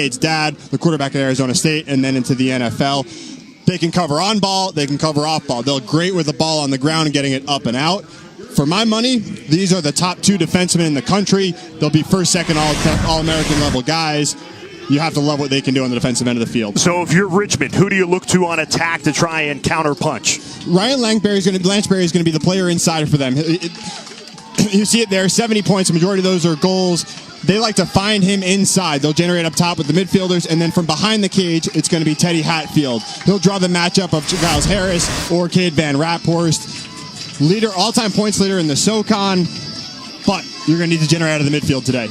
State's dad, the quarterback at Arizona State, and then into the NFL. They can cover on ball, they can cover off ball. They're great with the ball on the ground and getting it up and out. For my money, these are the top 2 defensemen in the country. They'll be first, second, all-American level guys. You have to love what they can do on the defensive end of the field. So if you're Richmond, who do you look to on attack to try and counter-punch? Ryan Lansbury is going to be the player inside for them. You see it there, 70 points. The majority of those are goals. They like to find him inside. They'll generate up top with the midfielders, and then from behind the cage, it's going to be Teddy Hatfield. He'll draw the matchup of Giles Harris or Cade Van Raphorst. All-time points leader in the SoCon, but you're going to need to generate out of the midfield today.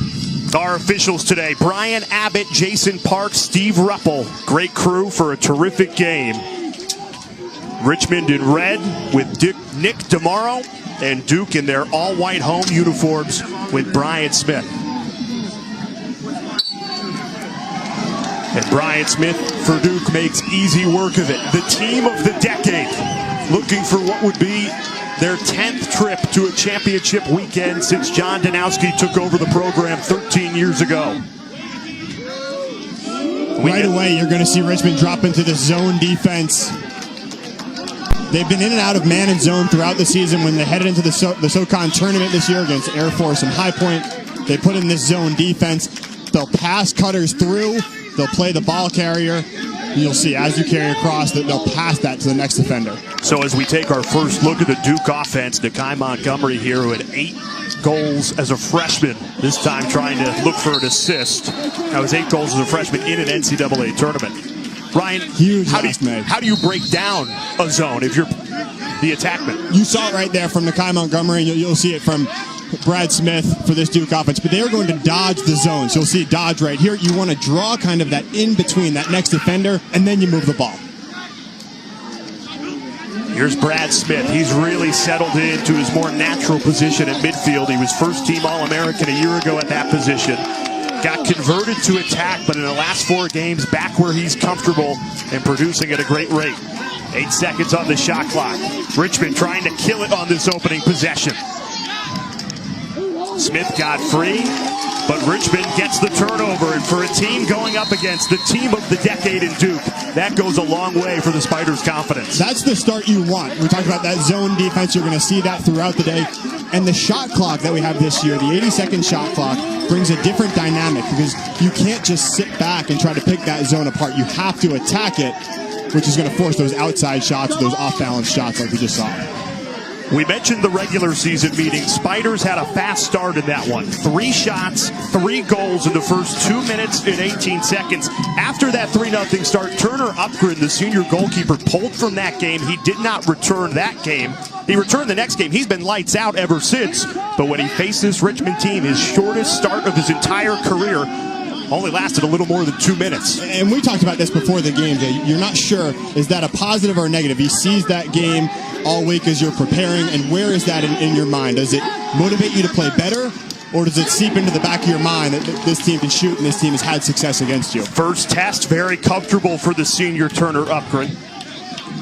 Our officials today, Brian Abbott, Jason Parks, Steve Ruppel. Great crew for a terrific game. Richmond in red with Nick DeMauro, and Duke in their all-white home uniforms with Brian Smith. And Brian Smith for Duke makes easy work of it. The team of the decade, looking for what would be their 10th trip to a championship weekend since John Danowski took over the program 13 years ago. Right away, you're going to see Richmond drop into the zone defense. They've been in and out of man and zone throughout the season. When they headed into the SoCon tournament this year against Air Force and High Point, they put in this zone defense. They'll pass cutters through. They'll play the ball carrier. You'll see as you carry across that they'll pass that to the next defender. So as we take our first look at the Duke offense, Nakai Montgomery here, who had 8 goals as a freshman, this time trying to look for an assist. That was 8 goals as a freshman in an NCAA tournament. Ryan, how do you break down a zone if you're the attackman? You saw it right there from Nakai Montgomery, and you'll see it from Brad Smith for this Duke offense, but they are going to dodge the zone. So you'll see dodge right here. You want to draw kind of that in between that next defender, and then you move the ball. Here's Brad Smith. He's really settled into his more natural position at midfield. He was first-team All-American a year ago at that position. Got converted to attack, but in the last 4 games, back where he's comfortable and producing at a great rate. 8 seconds on the shot clock. Richmond trying to kill it on this opening possession. Smith got free, but Richmond gets the turnover. And for a team going up against the team of the decade in Duke, that goes a long way for the Spiders' confidence. That's the start you want. We talked about that zone defense. You're going to see that throughout the day. And the shot clock that we have this year, the 80-second shot clock, brings a different dynamic because you can't just sit back and try to pick that zone apart. You have to attack it, which is going to force those outside shots, those off-balance shots like we just saw. We mentioned the regular season meeting. Spiders had a fast start in that one. 3 shots, 3 goals in the first 2 minutes and 18 seconds. After that 3-0 start, Turner Upgren, the senior goalkeeper, pulled from that game. He did not return that game. He returned the next game. He's been lights out ever since. But when he faced this Richmond team, his shortest start of his entire career, only lasted a little more than 2 minutes. And we talked about this before the game, Jay. You're not sure, is that a positive or a negative? He sees that game all week as you're preparing, and where is that in your mind? Does it motivate you to play better, or does it seep into the back of your mind that this team can shoot and this team has had success against you? First test, very comfortable for the senior Turner Upgren.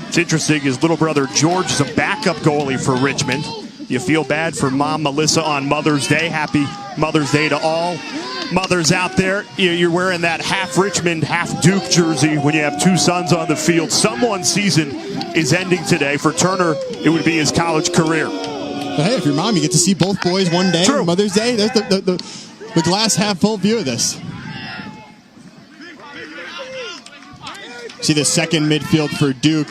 It's interesting, his little brother George is a backup goalie for Richmond. You feel bad for Mom Melissa on Mother's Day. Happy Mother's Day to all mothers out there. You're wearing that half Richmond, half Duke jersey when you have 2 sons on the field. Someone's season is ending today. For Turner, it would be his college career. But hey, if you're mom, you get to see both boys one day. True. Mother's Day, there's the glass half full view of this. See the second midfield for Duke.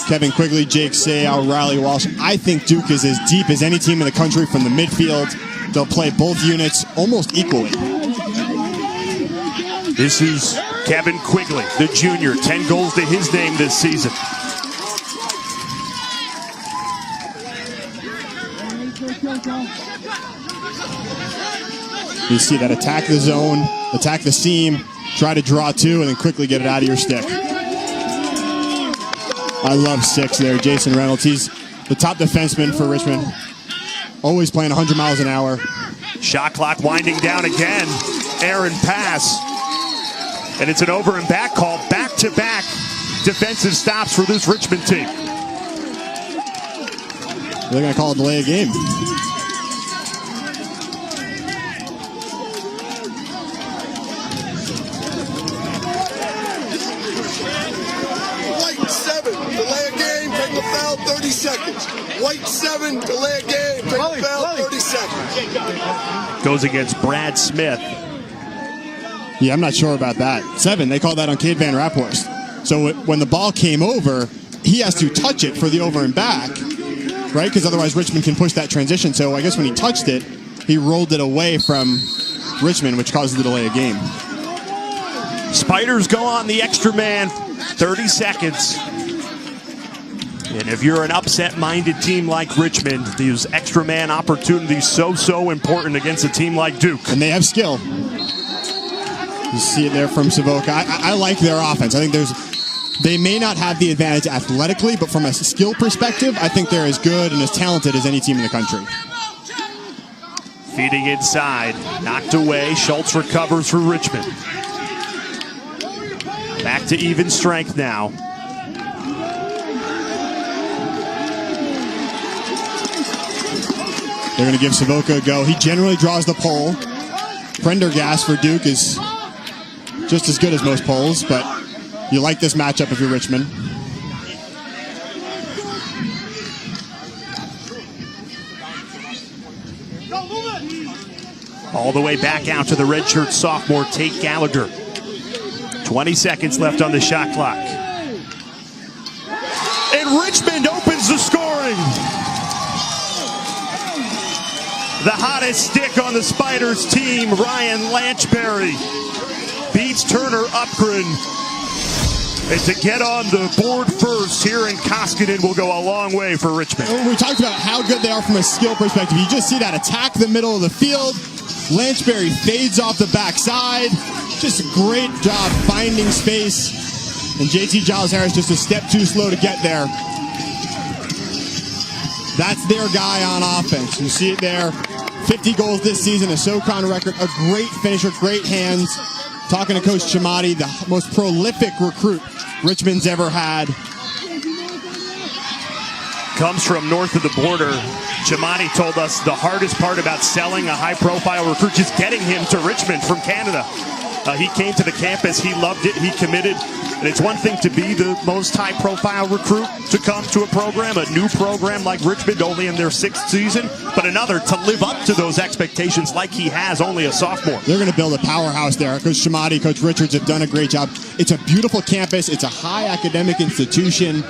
Kevin Quigley, Jake Sayal, Riley Walsh. I think Duke is as deep as any team in the country from the midfield. They'll play both units almost equally. This is Kevin Quigley, the junior. 10 goals to his name this season. You see that attack the zone, attack the seam, try to draw 2, and then quickly get it out of your stick. I love 6 there, Jason Reynolds. He's the top defenseman for Richmond. Always playing 100 miles an hour. Shot clock winding down again. Aaron pass. And it's an over and back call. Back-to-back defensive stops for this Richmond team. They're going to call a delay of game. seconds. White 7, delay a game, big foul, 30 seconds. Goes against Brad Smith. Yeah, I'm not sure about that. 7, they call that on Cade Van Raphorst. So when the ball came over, he has to touch it for the over and back, right? Because otherwise Richmond can push that transition. So I guess when he touched it, he rolled it away from Richmond, which caused the delay of game. Spiders go on the extra man, 30 seconds. And if you're an upset-minded team like Richmond, these extra man opportunities so important against a team like Duke. And they have skill. You see it there from Savoca. I like their offense. I think they may not have the advantage athletically, but from a skill perspective, I think they're as good and as talented as any team in the country. Feeding inside, knocked away. Schultz recovers for Richmond. Back to even strength now. They're going to give Savoca a go. He generally draws the pole. Prendergast for Duke is just as good as most poles, but you like this matchup if you're Richmond. All the way back out to the redshirt sophomore, Tate Gallagher. 20 seconds left on the shot clock. And Richmond opens the scoring. The hottest stick on the Spiders team, Ryan Lanchberry, beats Turner Upgren. And to get on the board first here in Koskinen will go a long way for Richmond. We talked about how good they are from a skill perspective. You just see that attack the middle of the field. Lanchberry fades off the backside. Just a great job finding space. And JT Giles-Harris just a step too slow to get there. That's their guy on offense. You see it there. 50 goals this season, a SoCon record, a great finisher, great hands. Talking to Coach Chamati, the most prolific recruit Richmond's ever had. Comes from north of the border. Chamati told us the hardest part about selling a high-profile recruit is getting him to Richmond from Canada. He came to the campus, he loved it, he committed. And it's one thing to be the most high-profile recruit to come to a program, a new program like Richmond, only in their 6th season, but another to live up to those expectations like he has, only a sophomore. They're going to build a powerhouse there. Coach Chamati, Coach Richards have done a great job. It's a beautiful campus. It's a high academic institution.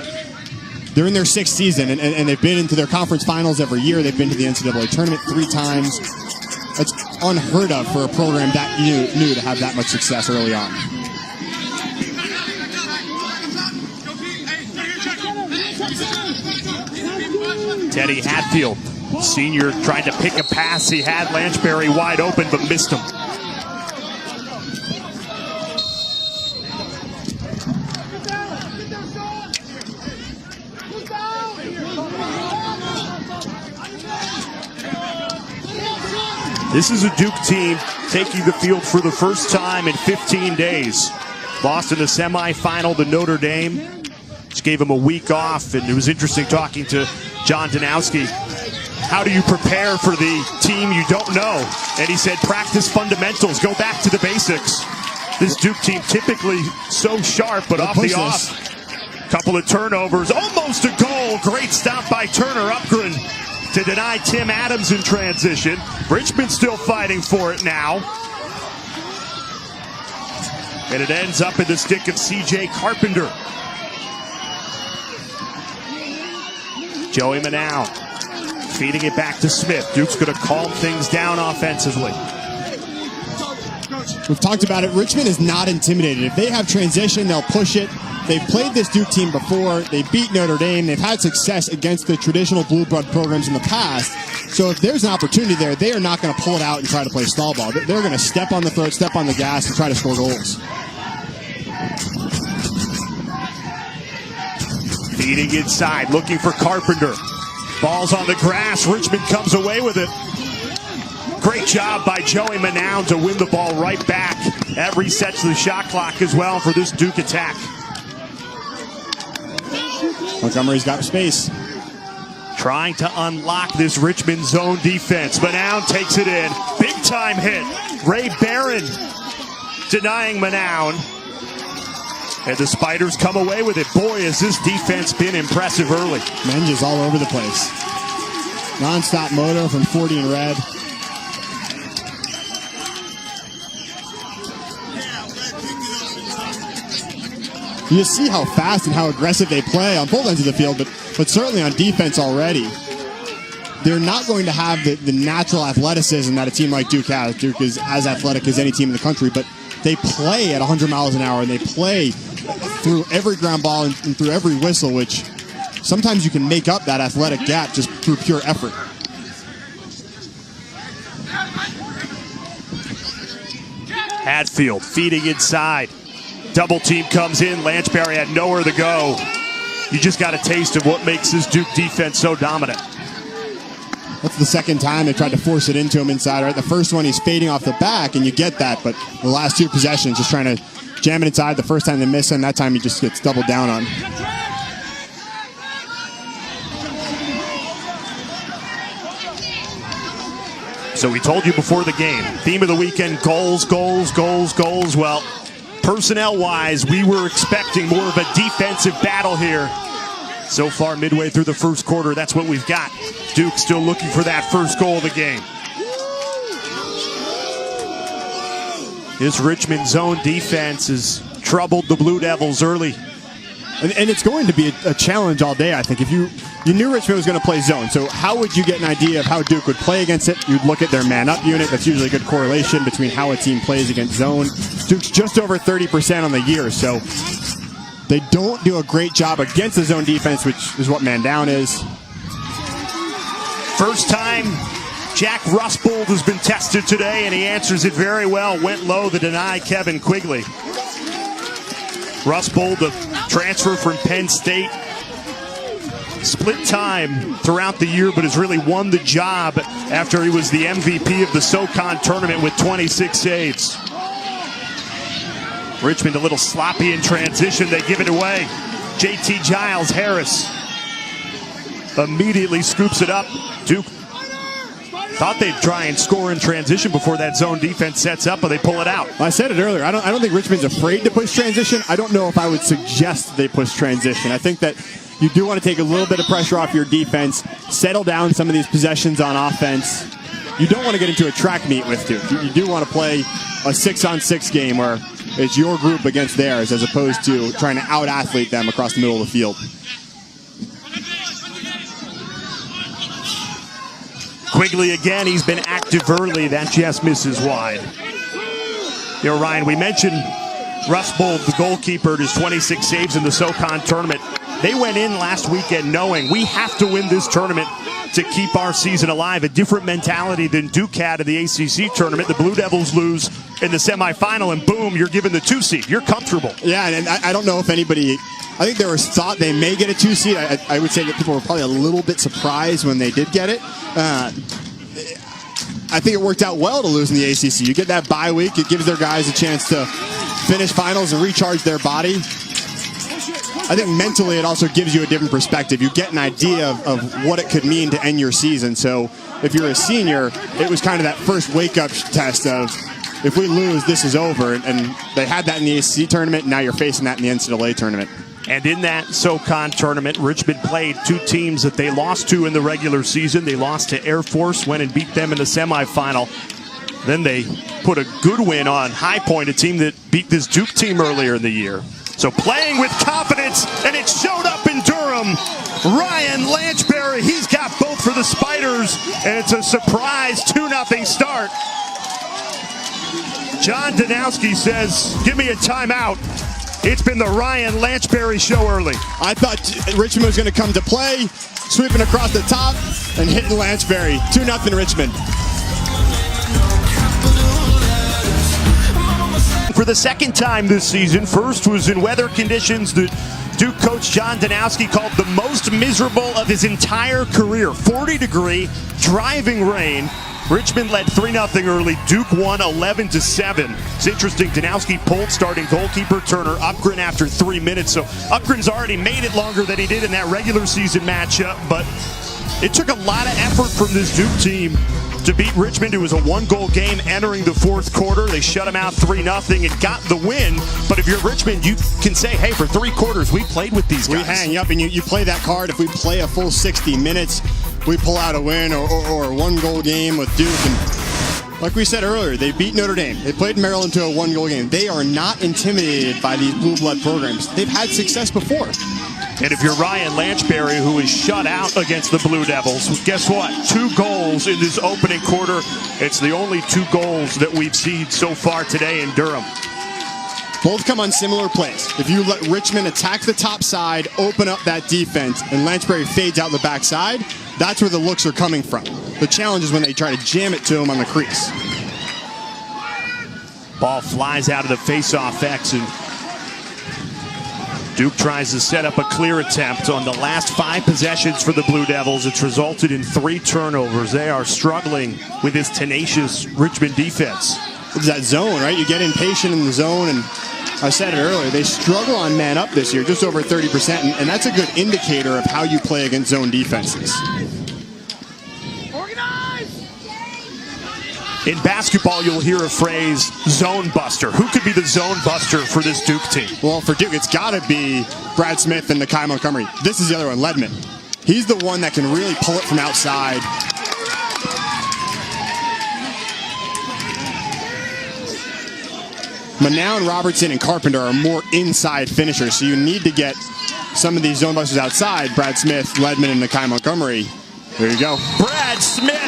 They're in their 6th season, and they've been into their conference finals every year. They've been to the NCAA tournament 3 times. It's unheard of for a program that new to have that much success early on. Teddy Hatfield, senior, tried to pick a pass. He had Lanchberry wide open, but missed him. This is a Duke team taking the field for the first time in 15 days. Lost in the semifinal to Notre Dame, which gave him a week off, and it was interesting talking to John Danowski. How do you prepare for the team you don't know? And he said, practice fundamentals, go back to the basics. This Duke team typically so sharp, but off the off. Couple of turnovers, almost a goal. Great stop by Turner Upgren to deny Tim Adams in transition. Richmond still fighting for it now. And it ends up in the stick of C.J. Carpenter. Joey Manow feeding it back to Smith. Duke's going to calm things down offensively. We've talked about it. Richmond is not intimidated. If they have transition, they'll push it. They've played this Duke team before. They beat Notre Dame. They've had success against the traditional blue blood programs in the past. So if there's an opportunity there, they are not going to pull it out and try to play stall ball. They're going to step on the throat, step on the gas, and try to score goals. Feeding inside, looking for Carpenter. Ball's on the grass. Richmond comes away with it. Great job by Joey Manow to win the ball right back. That resets the shot clock as well for this Duke attack. Montgomery's got space. Trying to unlock this Richmond zone defense. Manow takes it in. Big time hit. Ray Barron denying Manow. And the Spiders come away with it. Boy, has this defense been impressive early. Menges all over the place. Non-stop moto from 40 in red. You see how fast and how aggressive they play on both ends of the field, but certainly on defense already. They're not going to have the natural athleticism that a team like Duke has. Duke is as athletic as any team in the country, but they play at 100 miles an hour, and they play through every ground ball and through every whistle, which sometimes you can make up that athletic gap just through pure effort. Hatfield feeding inside. Double team comes in. Lanchberry had nowhere to go. You just got a taste of what makes this Duke defense so dominant. That's the second time they tried to force it into him inside. Right, the first one he's fading off the back, and you get that. But the last two possessions, just trying to jam it inside. The first time they miss him, that time he just gets doubled down on. So we told you before the game, theme of the weekend: goals, goals, goals, goals. Well, personnel-wise, we were expecting more of a defensive battle here. So far, midway through the first quarter, that's what we've got. Duke still looking for that first goal of the game. This Richmond zone defense has troubled the Blue Devils early. And it's going to be a challenge all day, I think. If you knew Richmond was going to play zone, so how would you get an idea of how Duke would play against it? You'd look at their man-up unit. That's usually a good correlation between how a team plays against zone. Duke's just over 30% on the year, so they don't do a great job against the zone defense, which is what man down is. First time Jack Rusbold has been tested today, and he answers it very well. Went low to deny Kevin Quigley. Rusbold, a transfer from Penn State. Split time throughout the year, but has really won the job after he was the MVP of the SoCon tournament with 26 saves. Richmond a little sloppy in transition. They give it away. JT Giles Harris immediately scoops it up. Duke thought they'd try and score in transition before that zone defense sets up, but they pull it out. I said it earlier. I don't think Richmond's afraid to push transition. I don't know if I would suggest they push transition. I think that you do want to take a little bit of pressure off your defense, settle down some of these possessions on offense. You don't want to get into a track meet with Duke. You do want to play a 6-on-6 game where it's your group against theirs, as opposed to trying to out-athlete them across the middle of the field. Quigley again, he's been active early. That just misses wide. You know, Ryan, we mentioned Rusbold, the goalkeeper, his 26 saves in the SoCon tournament. They went in last weekend knowing we have to win this tournament to keep our season alive. A different mentality than Duke had in the ACC tournament. The Blue Devils lose in the semifinal, and boom, you're given the 2 seed. You're comfortable. Yeah, and I don't know if anybody, I think there was thought they may get a 2 seed. I would say that people were probably a little bit surprised when they did get it. I think it worked out well to lose in the ACC. You get that bye week. It gives their guys a chance to finish finals and recharge their body. I think mentally it also gives you a different perspective. You get an idea of what it could mean to end your season. So if you're a senior, it was kind of that first wake-up test of, if we lose, this is over. And they had that in the ACC tournament, and now you're facing that in the NCAA tournament. And in that SoCon tournament, Richmond played 2 teams that they lost to in the regular season. They lost to Air Force, went and beat them in the semifinal. Then they put a good win on High Point, a team that beat this Duke team earlier in the year. So playing with confidence, and it showed up in Durham. Ryan Lanchberry, he's got both for the Spiders, and it's a surprise 2-0 start. John Danowski says, give me a timeout. It's been the Ryan Lanchberry show early. I thought Richmond was going to come to play, sweeping across the top and hitting Lanchberry. 2-0 Richmond. For the second time this season, first was in weather conditions that Duke coach John Danowski called the most miserable of his entire career. 40-degree, driving rain. Richmond led 3-0 early. Duke won 11-7. It's interesting, Danowski pulled starting goalkeeper Turner Upgren after 3 minutes. So Upgren's already made it longer than he did in that regular season matchup. But it took a lot of effort from this Duke team to beat Richmond. It was a one-goal game entering the fourth quarter. They shut them out 3-0 and got the win. But if you're Richmond, you can say, hey, for 3 quarters, we played with these guys. We hang up, and you play that card. If we play a full 60 minutes, we pull out a win or a one-goal game with Duke. And like we said earlier, they beat Notre Dame. They played Maryland to a one-goal game. They are not intimidated by these blue blood programs. They've had success before. And if you're Ryan Lanchberry, who is shut out against the Blue Devils, guess what? 2 goals in this opening quarter. It's the only 2 goals that we've seen so far today in Durham. Both come on similar plays. If you let Richmond attack the top side, open up that defense, and Lanchberry fades out the backside, that's where the looks are coming from. The challenge is when they try to jam it to him on the crease. Ball flies out of the face-off X, and Duke tries to set up a clear attempt on the last 5 possessions for the Blue Devils. It's resulted in 3 turnovers. They are struggling with this tenacious Richmond defense. It's that zone, right? You get impatient in the zone, and I said it earlier, they struggle on man up this year, just over 30%, and that's a good indicator of how you play against zone defenses. In basketball, you'll hear a phrase, zone buster. Who could be the zone buster for this Duke team? Well, for Duke, it's got to be Brad Smith and Nakai Montgomery. This is the other one, Ledman. He's the one that can really pull it from outside. Manown, Robertson, and Carpenter are more inside finishers, so you need to get some of these zone busters outside. Brad Smith, Ledman, and Nakai Montgomery. There you go. Brad Smith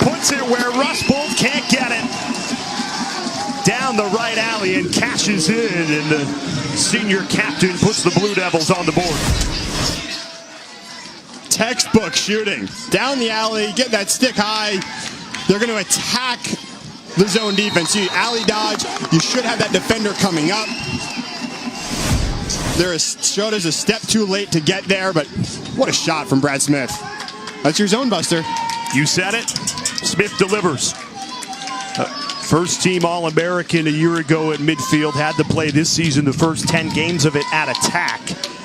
puts it where Russ Bolt can't get it. Down the right alley and cashes in, and the senior captain puts the Blue Devils on the board. Textbook shooting. Down the alley, get that stick high. They're going to attack the zone defense. You alley dodge. You should have that defender coming up. Schroeder's a step too late to get there, but what a shot from Brad Smith. That's your zone buster. You said it. Smith delivers. First team All-American a year ago at midfield. Had to play this season the first 10 games of it at attack.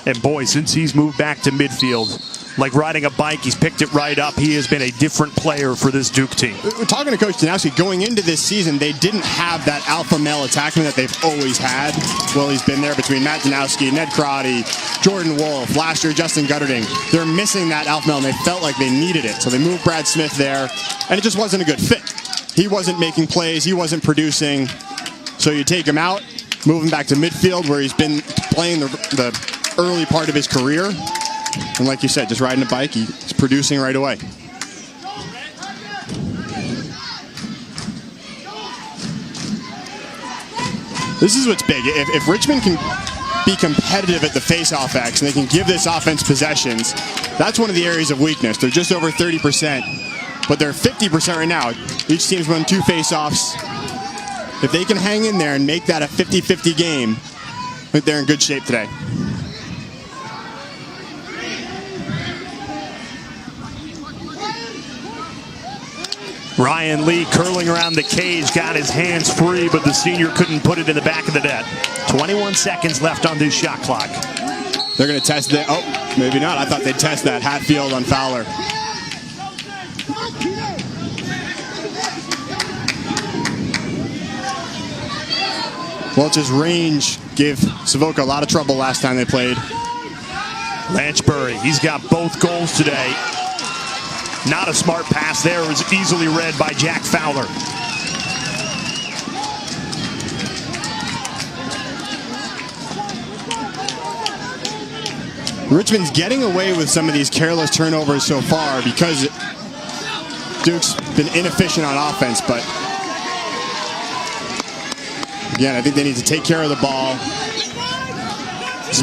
And boy, since he's moved back to midfield, like riding a bike, he's picked it right up. He has been a different player for this Duke team. We're talking to Coach Danowski, going into this season, they didn't have that alpha male attackman that they've always had. Well, he's been there between Matt Danowski, Ned Crotty, Jordan Wolf, last year Justin Gutterding. They're missing that alpha male, and they felt like they needed it. So they moved Brad Smith there, and it just wasn't a good fit. He wasn't making plays. He wasn't producing. So you take him out, move him back to midfield, where he's been playing the early part of his career. And like you said, just riding a bike, he's producing right away. This is what's big. If Richmond can be competitive at the face-off X and they can give this offense possessions, that's one of the areas of weakness. They're just over 30%, but they're 50% right now. Each team's won 2 face-offs. If they can hang in there and make that a 50-50 game, I think they're in good shape today. Ryan Lee curling around the cage, got his hands free, but the senior couldn't put it in the back of the net. 21 seconds left on this shot clock. They're going to test that. Oh, maybe not. I thought they'd test that. Hatfield on Fowler. Welch's range gave Savoca a lot of trouble last time they played. Lanchberry, he's got both goals today. Not a smart pass there. It was easily read by Jack Fowler. Richmond's getting away with some of these careless turnovers so far because Duke's been inefficient on offense, but again, I think they need to take care of the ball,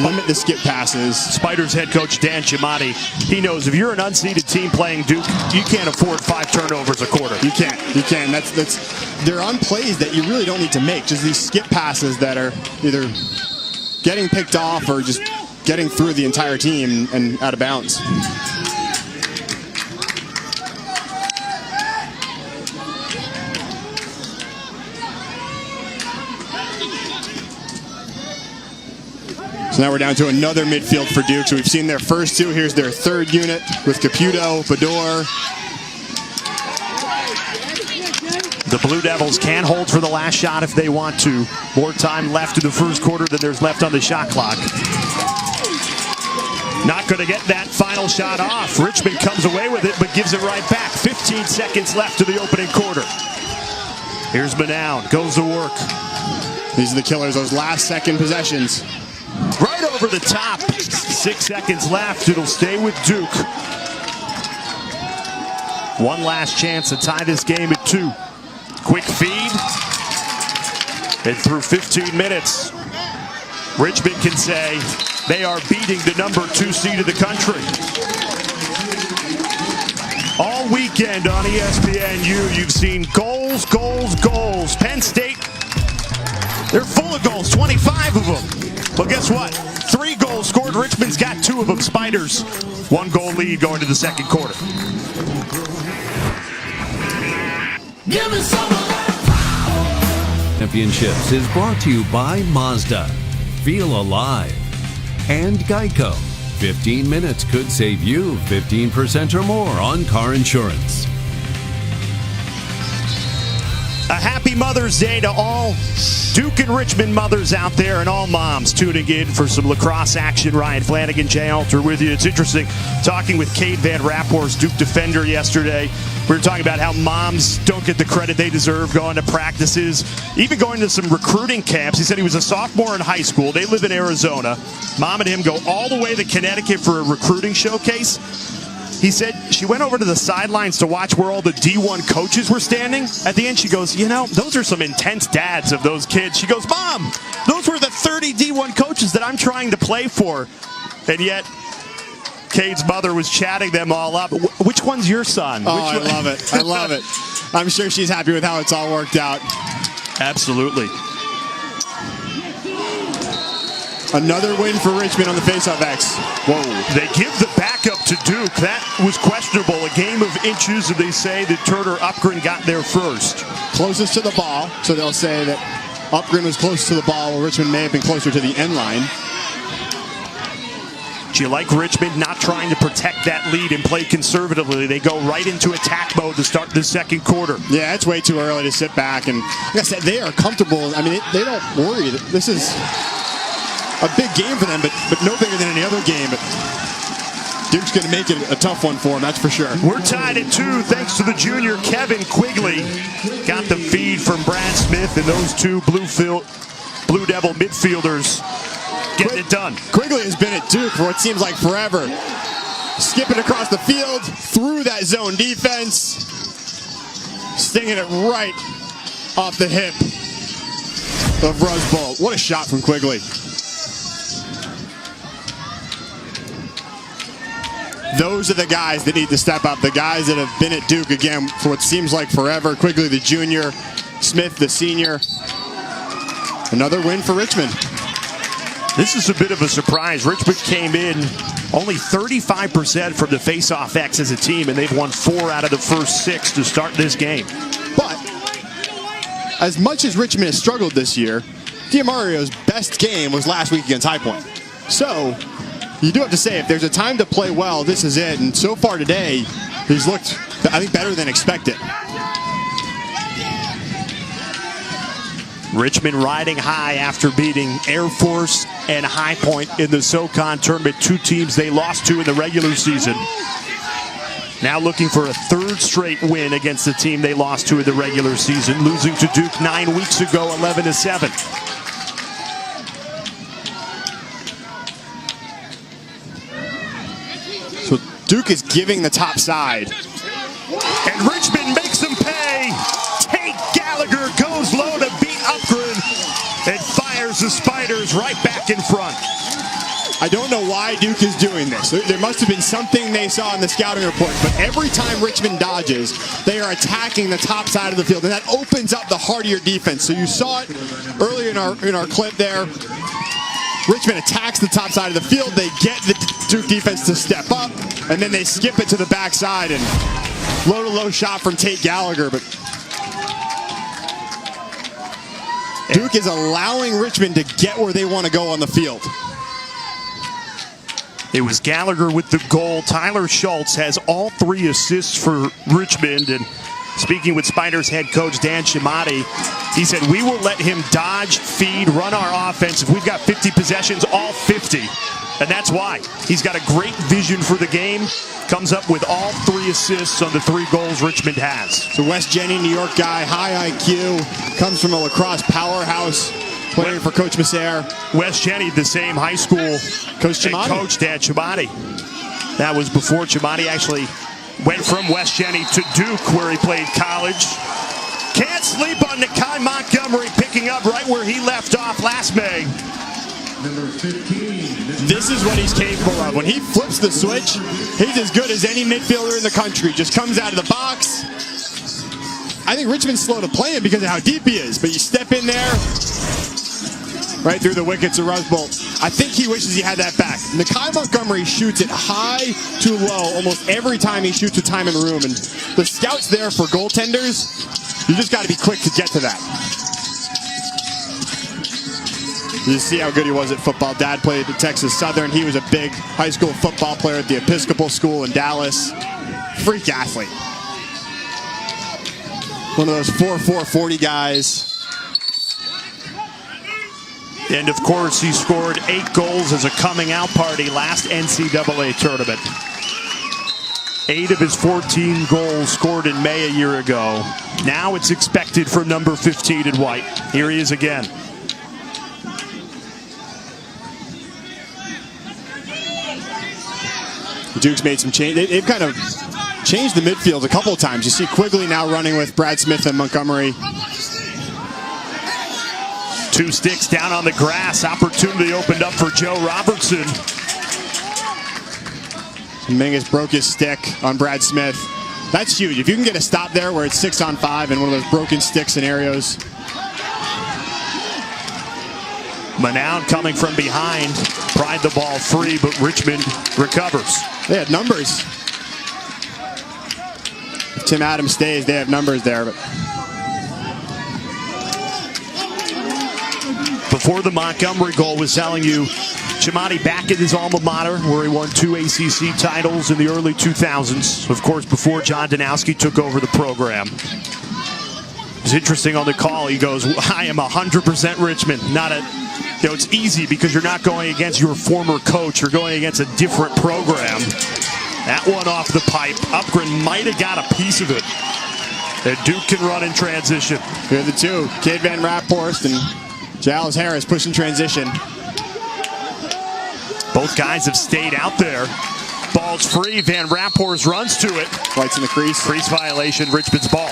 limit the skip passes. Spiders head coach Dan Giamatti, he knows if you're an unseeded team playing Duke, you can't afford 5 turnovers a quarter. You can't. They're on plays that you really don't need to make. Just these skip passes that are either getting picked off or just getting through the entire team and out of bounds. So now we're down to another midfield for Duke. So we've seen their first 2. Here's their third unit with Caputo, Bador. The Blue Devils can hold for the last shot if they want to. More time left in the first quarter than there's left on the shot clock. Not going to get that final shot off. Richmond comes away with it, but gives it right back. 15 seconds left to the opening quarter. Here's Manown, goes to work. These are the killers, those last second possessions. Right over the top. 6 seconds left. It'll stay with Duke. One last chance to tie this game at 2. Quick feed. And through 15 minutes, Richmond can say they are beating the number 2 seed of the country. All weekend on ESPNU, you've seen goals, goals, goals. Penn State, they're full of goals, 25 of them. Well, guess what? 3 goals scored. Richmond's got 2 of them. Spiders, 1 goal lead going to the second quarter. Give me some of that power. Championships is brought to you by Mazda. Feel alive. And Geico. 15 minutes could save you 15% or more on car insurance. A happy Mother's Day to all Duke and Richmond mothers out there and all moms tuning in for some lacrosse action. Ryan Flanagan, Jay Alter with you. It's interesting talking with Cade Van Rapphorst, Duke defender, yesterday. We were talking about how moms don't get the credit they deserve going to practices, even going to some recruiting camps. He said he was a sophomore in high school. They live in Arizona. Mom and him go all the way to Connecticut for a recruiting showcase. He said she went over to the sidelines to watch where all the D1 coaches were standing. At the end, she goes, you know, those are some intense dads of those kids. She goes, Mom, those were the 30 D1 coaches that I'm trying to play for. And yet, Cade's mother was chatting them all up. Which one's your son? Oh, I love it. I love it. I'm sure she's happy with how it's all worked out. Absolutely. Another win for Richmond on the faceoff X. Whoa. They give the backup to Duke. That was questionable. A game of inches, and they say that Turner Upgren got there first. Closest to the ball, so they'll say that Upgren was close to the ball, while Richmond may have been closer to the end line. Do you like Richmond not trying to protect that lead and play conservatively? They go right into attack mode to start the second quarter. Yeah, it's way too early to sit back. And like I said, they are comfortable. I mean, they don't worry. This is a big game for them, but no bigger than any other game. But Duke's going to make it a tough one for them, that's for sure. We're tied at 2 thanks to the junior Kevin Quigley. Got the feed from Brad Smith and those 2 Blue Devil midfielders getting it done. Quigley has been at Duke for what seems like forever. Skipping across the field, through that zone defense, stinging it right off the hip of Rusbolt. What a shot from Quigley. Those are the guys that need to step up, the guys that have been at Duke, again, for what seems like forever. Quigley, the junior, Smith, the senior. Another win for Richmond. This is a bit of a surprise. Richmond came in only 35% from the face-off X as a team, and they've won 4 out of the first 6 to start this game. But as much as Richmond has struggled this year, Diamario's best game was last week against High Point. So you do have to say, if there's a time to play well, this is it. And so far today, he's looked, I think, better than expected. Richmond riding high after beating Air Force and High Point in the SoCon tournament, 2 teams they lost to in the regular season. Now looking for a 3rd straight win against the team they lost to in the regular season, losing to Duke 9 weeks ago, 11-7. So Duke is giving the top side. And Richmond makes them pay. Tate Gallagher goes low to beat Upgren and fires the Spiders right back in front. I don't know why Duke is doing this. There must have been something they saw in the scouting report, but every time Richmond dodges, they are attacking the top side of the field, and that opens up the heart of your defense. So you saw it earlier in our clip there. Richmond attacks the top side of the field. They get the Duke defense to step up, and then they skip it to the backside, and low-to-low shot from Tate Gallagher, but Duke is allowing Richmond to get where they want to go on the field. It was Gallagher with the goal. Tyler Schultz has all 3 assists for Richmond, and Speaking with Spiders head coach Dan Chimati, he said, we will let him dodge, feed, run our offense. If we've got 50 possessions, all 50. And that's why. He's got a great vision for the game. Comes up with all 3 assists on the 3 goals Richmond has. So West Jenny, New York guy, high IQ, comes from a lacrosse powerhouse, playing for Coach Masser. West Jenny, the same high school Coach Chimati. Coach Dan Chimati. That was before Chimati actually went from West Jenny to Duke, where he played college. Can't sleep on Nakai Montgomery, picking up right where he left off last May. Number 15. This is what he's capable of. When he flips the switch, he's as good as any midfielder in the country. Just comes out of the box. I think Richmond's slow to play him because of how deep he is, but you step in there, right through the wickets of Rusbolt. I think he wishes he had that back. Nakai Montgomery shoots it high to low almost every time he shoots with time in the room, and the scout's there for goaltenders. You just got to be quick to get to that. You see how good he was at football. Dad played at Texas Southern. He was a big high school football player at the Episcopal School in Dallas. Freak athlete. One of those 4'4", 40 guys. And of course, he scored 8 goals as a coming out party last NCAA tournament. 8 of his 14 goals scored in May a year ago. Now it's expected from number 15 in white. Here he is again. Duke's made some change. They've kind of changed the midfield a couple of times. You see Quigley now running with Brad Smith and Montgomery. 2 sticks down on the grass. Opportunity opened up for Joe Robertson. Mingus broke his stick on Brad Smith. That's huge. If you can get a stop there where it's 6-on-5 in one of those broken stick scenarios. Manown coming from behind. Pried the ball free, but Richmond recovers. They had numbers. If Tim Adams stays, they have numbers there. But before the Montgomery goal was telling you, Chimati back at his alma mater, where he won 2 ACC titles in the early 2000s. Of course, before John Danowski took over the program. It's interesting on the call. He goes, I am 100% Richmond. It's easy because you're not going against your former coach. You're going against a different program. That one off the pipe. Upgren might have got a piece of it. And Duke can run in transition. here are the two. Cade Van Raphorst and Giles Harris pushing transition. Both guys have stayed out there. Ball's free. Van Raphorst runs to it. Lights in the crease. Crease violation. Richmond's ball.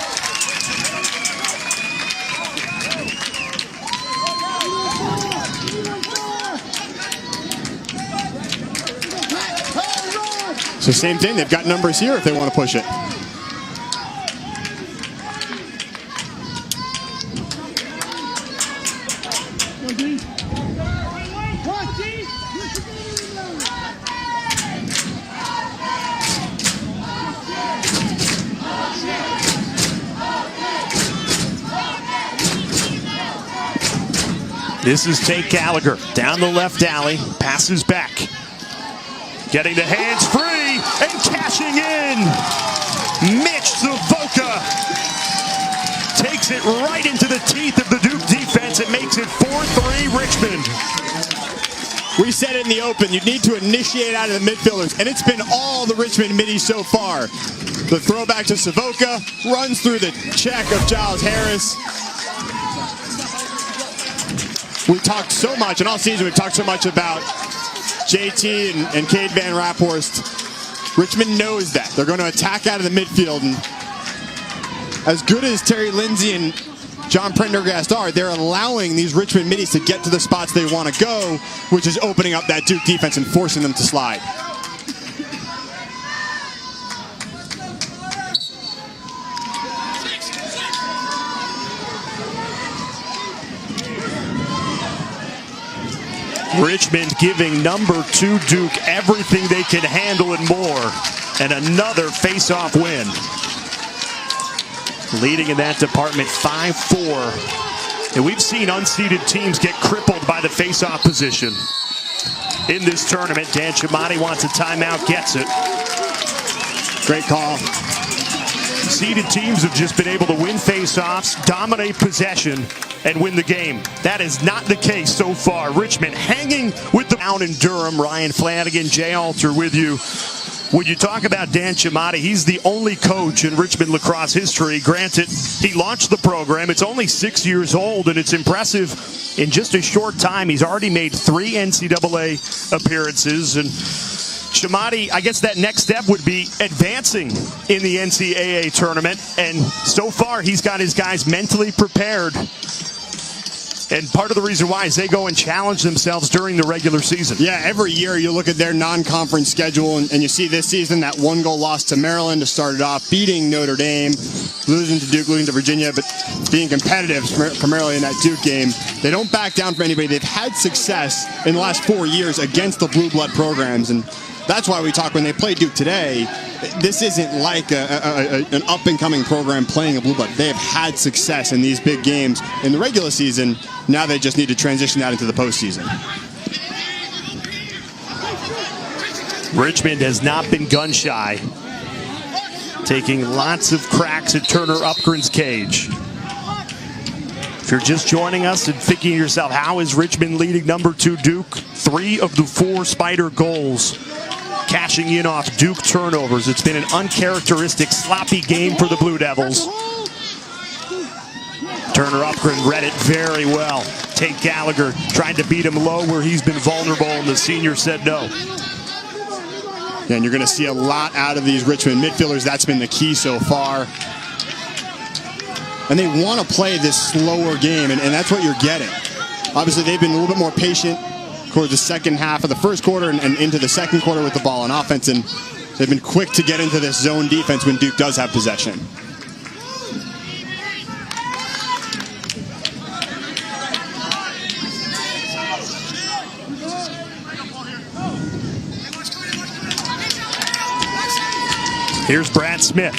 So same thing. They've got numbers here if they want to push it. This is Tate Gallagher down the left alley, passes back. Getting the hands free and cashing in. Mitch Savoca takes it right into the teeth of the Duke defense. It makes it 4-3 Richmond. We said it in the open. You need to initiate out of the midfielders, and it's been all the Richmond middies so far. The throwback to Savoca runs through the check of Giles Harris. We talked so much, and all season we've talked so much about JT and Cade Van Raphorst. Richmond knows that. They're going to attack out of the midfield. And as good as Terry Lindsay and John Prendergast are, they're allowing these Richmond middies to get to the spots they want to go, which is opening up that Duke defense and forcing them to slide. Richmond giving number 2 Duke everything they can handle and more. And another face-off win. Leading in that department 5-4. And we've seen unseeded teams get crippled by the face-off position. In this tournament, Dan Chimati wants a timeout, gets it. Great call. seeded teams have just been able to win face-offs, dominate possession, and win the game. That is not the case so far. Richmond hanging with the down in Durham. Ryan Flanagan, Jay Alter with you. When you talk about Dan Chamati, he's the only coach in Richmond lacrosse history. Granted, he launched the program. It's only 6 years old, and it's impressive. In just a short time, he's already made 3 NCAA appearances. And Chamati, I guess that next step would be advancing in the NCAA tournament. And so far, he's got his guys mentally prepared. And part of the reason why is they go and challenge themselves during the regular season. Yeah, every year you look at their non-conference schedule, and you see this season that 1-goal loss to Maryland to start it off, beating Notre Dame, losing to Duke, losing to Virginia, but being competitive primarily in that Duke game. They don't back down for anybody. They've had success in the last 4 years against the blue blood programs, and that's why we talk when they play Duke today. This isn't like an up-and-coming program playing a blue blood. They have had success in these big games in the regular season. Now they just need to transition that into the postseason. Richmond has not been gun-shy, taking lots of cracks at Turner Upgren's cage. If you're just joining us and thinking to yourself, how is Richmond leading number 2 Duke? 3 of the 4 Spider goals cashing in off Duke turnovers. It's been an uncharacteristic, sloppy game for the Blue Devils. Turner Upgren read it very well. Tate Gallagher tried to beat him low where he's been vulnerable, and the senior said no. Yeah, and you're going to see a lot out of these Richmond midfielders. That's been the key so far. And they want to play this slower game, and that's what you're getting. Obviously, they've been a little bit more patient towards the second half of the first quarter and into the second quarter with the ball on offense, and they've been quick to get into this zone defense when Duke does have possession. Here's Brad Smith.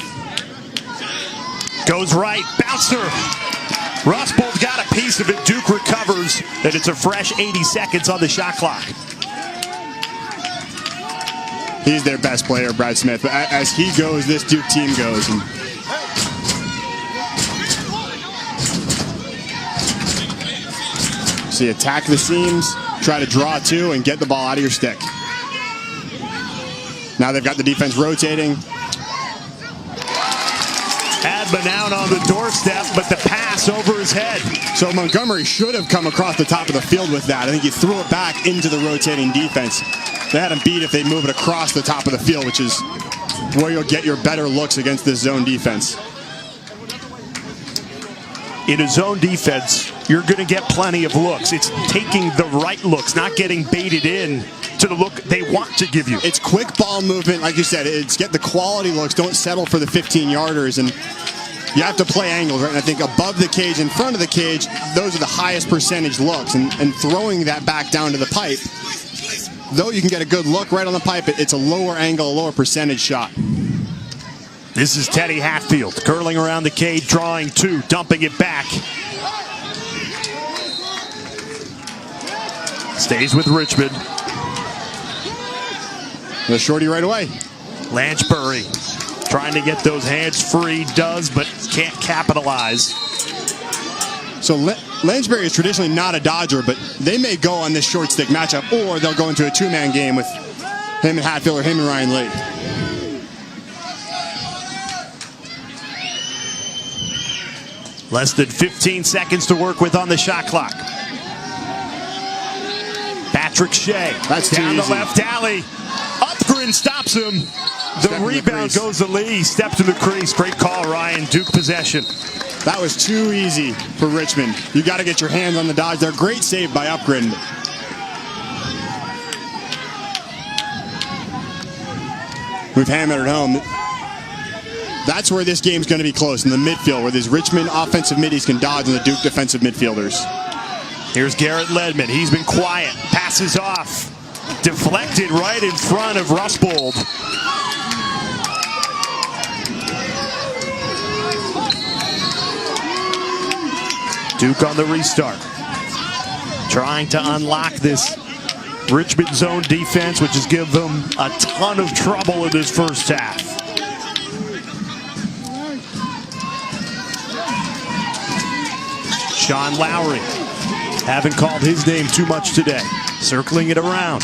Goes right, bouncer. Rustbold got a piece of it. Duke recovers, and it's a fresh 80 seconds on the shot clock. He's their best player, Brad Smith. But as he goes, this Duke team goes. And see, attack the seams, try to draw 2, and get the ball out of your stick. Now they've got the defense rotating. Adman out on the doorstep, but the pass over his head. So Montgomery should have come across the top of the field with that. I think he threw it back into the rotating defense. They had him beat if they move it across the top of the field, which is where you'll get your better looks against this zone defense. In a zone defense, you're going to get plenty of looks. It's taking the right looks, not getting baited in to the look they want to give you. It's quick ball movement, like you said. It's get the quality looks. Don't settle for the 15-yarders, and you have to play angles, right? And I think above the cage, in front of the cage, those are the highest percentage looks, and throwing that back down to the pipe, though you can get a good look right on the pipe, it's a lower angle, a lower percentage shot. This is Teddy Hatfield curling around the cage, drawing 2, dumping it back. Stays with Richmond. The shorty right away. Lanchbury trying to get those hands free, does, but can't capitalize. So Lanchbury is traditionally not a dodger, but they may go on this short stick matchup, or they'll go into a 2-man game with him and Hatfield or him and Ryan Lee. Less than 15 seconds to work with on the shot clock. Patrick Shea. That's down too the easy. left alley. Upgren stops him. The rebound goes to Lee. Step to the crease. Great call, Ryan. Duke possession. That was too easy for Richmond. You got to get your hands on the dodge. They're great save by Upgren. We've hammered it home. That's where this game's going to be close, in the midfield, where these Richmond offensive middies can dodge on the Duke defensive midfielders. Here's Garrett Ledman. He's been quiet. Passes off. Deflected right in front of Rustbold. Duke on the restart. Trying to unlock this Richmond zone defense, which has given them a ton of trouble in this first half. Sean Lowry. Haven't called his name too much today. Circling it around.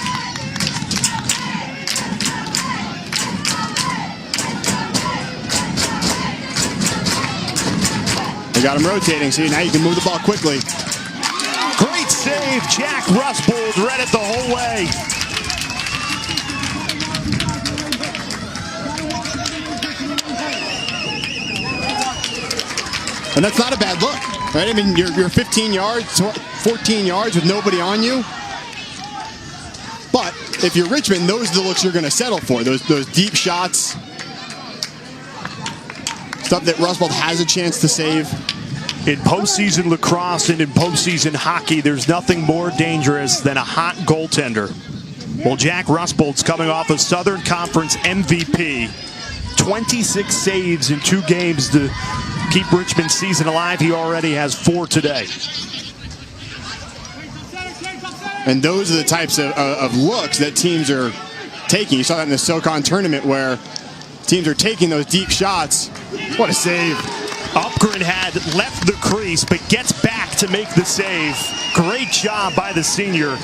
They got him rotating. See, now you can move the ball quickly. Great save. Jack Rusbold read it the whole way. And that's not a bad look, right? I mean, you're 15 yards, 14 yards with nobody on you. But if you're Richmond, those are the looks you're going to settle for. Those deep shots. Stuff that Rusbold has a chance to save. In postseason lacrosse and in postseason hockey, there's nothing more dangerous than a hot goaltender. Well, Jack Rusbold's coming off a Southern Conference MVP. 26 saves in 2 games to keep Richmond's season alive. He already has 4 today. And those are the types of looks that teams are taking. You saw that in the SoCon tournament where teams are taking those deep shots. What a save. Upgren had left the crease, but gets back to make the save. Great job by the senior.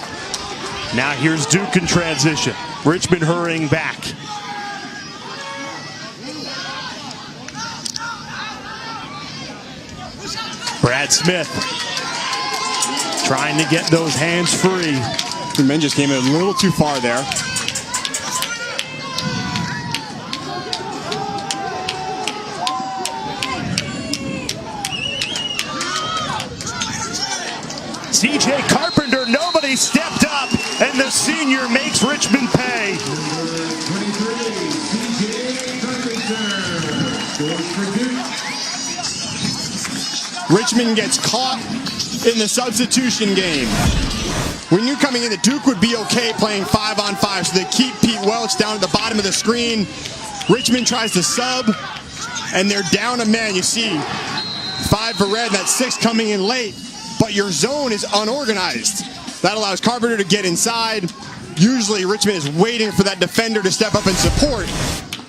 Now here's Duke in transition. Richmond hurrying back. Brad Smith trying to get those hands free. The men just came in a little too far there. CJ Carpenter, nobody stepped up, and the senior makes Richmond pay. Richmond gets caught in the substitution game. We knew coming in that Duke would be okay playing 5-on-5, so they keep Pete Welch down at the bottom of the screen. Richmond tries to sub, and they're down a man. You see 5 for red, that's 6 coming in late, but your zone is unorganized. That allows Carpenter to get inside. Usually Richmond is waiting for that defender to step up and support.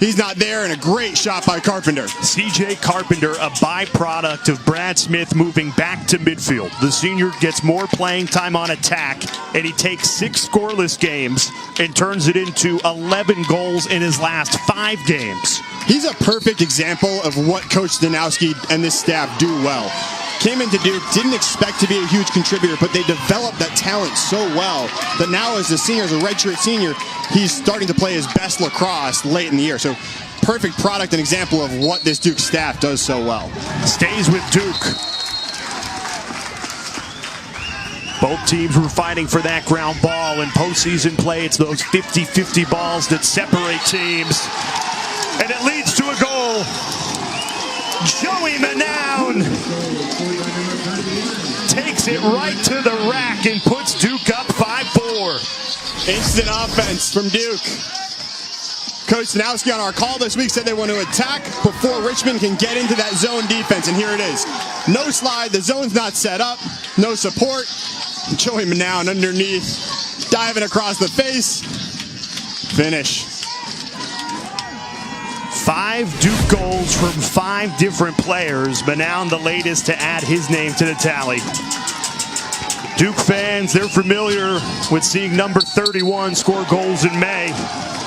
He's not there, and a great shot by Carpenter. CJ Carpenter, a byproduct of Brad Smith moving back to midfield. The senior gets more playing time on attack, and he takes 6 scoreless games and turns it into 11 goals in his last 5 games. He's a perfect example of what Coach Danowski and this staff do well. Came into Duke, didn't expect to be a huge contributor, but they developed that talent so well that now as a senior, as a redshirt senior, he's starting to play his best lacrosse late in the year. So perfect product and example of what this Duke staff does so well. Stays with Duke. Both teams were fighting for that ground ball. In postseason play, it's those 50-50 balls that separate teams. And it leads to a goal. Joey Manown takes it right to the rack and puts Duke up 5-4. Instant offense from Duke. Coach Danowski on our call this week said they want to attack before Richmond can get into that zone defense, and here it is. No slide, the zone's not set up, no support. Joey Manown underneath, diving across the face. Finish. 5 Duke goals from 5 different players. Manown the latest to add his name to the tally. Duke fans, they're familiar with seeing number 31 score goals in May.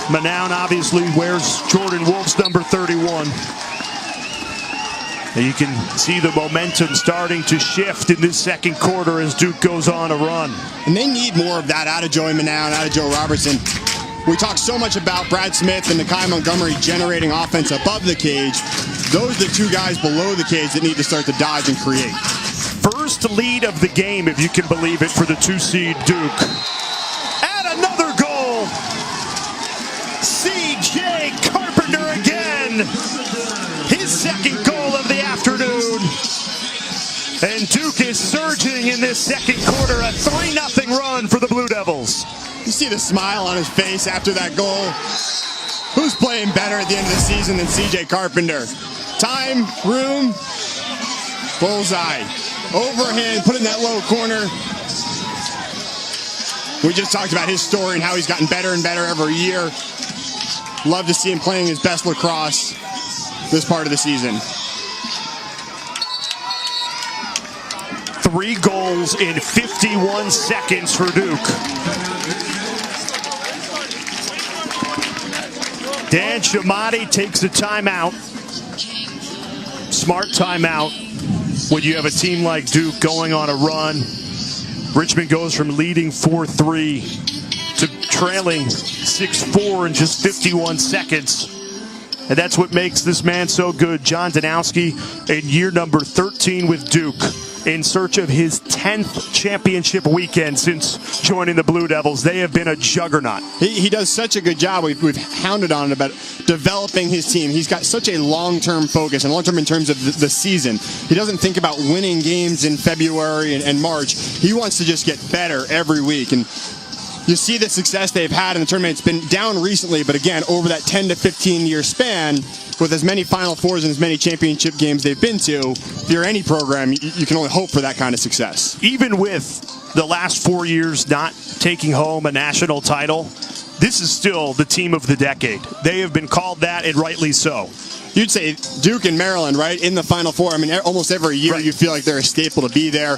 Manown obviously wears Jordan Wolf's number 31. And you can see the momentum starting to shift in this second quarter as Duke goes on a run. And they need more of that out of Joey Manown, out of Joe Robertson. We talk so much about Brad Smith and Nakai Montgomery generating offense above the cage. Those are the 2 guys below the cage that need to start to dodge and create. First lead of the game, if you can believe it, for the 2-seed Duke. And another goal. C.J. Carpenter again. His second goal of the afternoon. And Duke is surging in this second quarter. A 3-0 run for the Blue Devils. You see the smile on his face after that goal. Who's playing better at the end of the season than C.J. Carpenter? Time, room, bullseye. Overhand, put it in that low corner. We just talked about his story and how he's gotten better and better every year. Love to see him playing his best lacrosse this part of the season. 3 goals in 51 seconds for Duke. Dan Shamati takes a timeout. Smart timeout when you have a team like Duke going on a run. Richmond goes from leading 4-3 to trailing 6-4 in just 51 seconds. And that's what makes this man so good. John Danowski in year number 13 with Duke, in search of his 10th championship weekend since joining the Blue Devils. They have been a juggernaut. He does such a good job. We've hounded on it about developing his team. He's got such a long-term focus, and long-term in terms of the season. He doesn't think about winning games in February and March. He wants to just get better every week. And you see the success they've had in the tournament. It's been down recently, but again, over that 10 to 15-year span, with as many Final Fours and as many championship games they've been to, if you're any program, you can only hope for that kind of success. Even with the last 4 years not taking home a national title, this is still the team of the decade. They have been called that, and rightly so. You'd say Duke and Maryland, right, in the Final Four. I mean, almost every year you feel like they're a staple to be there.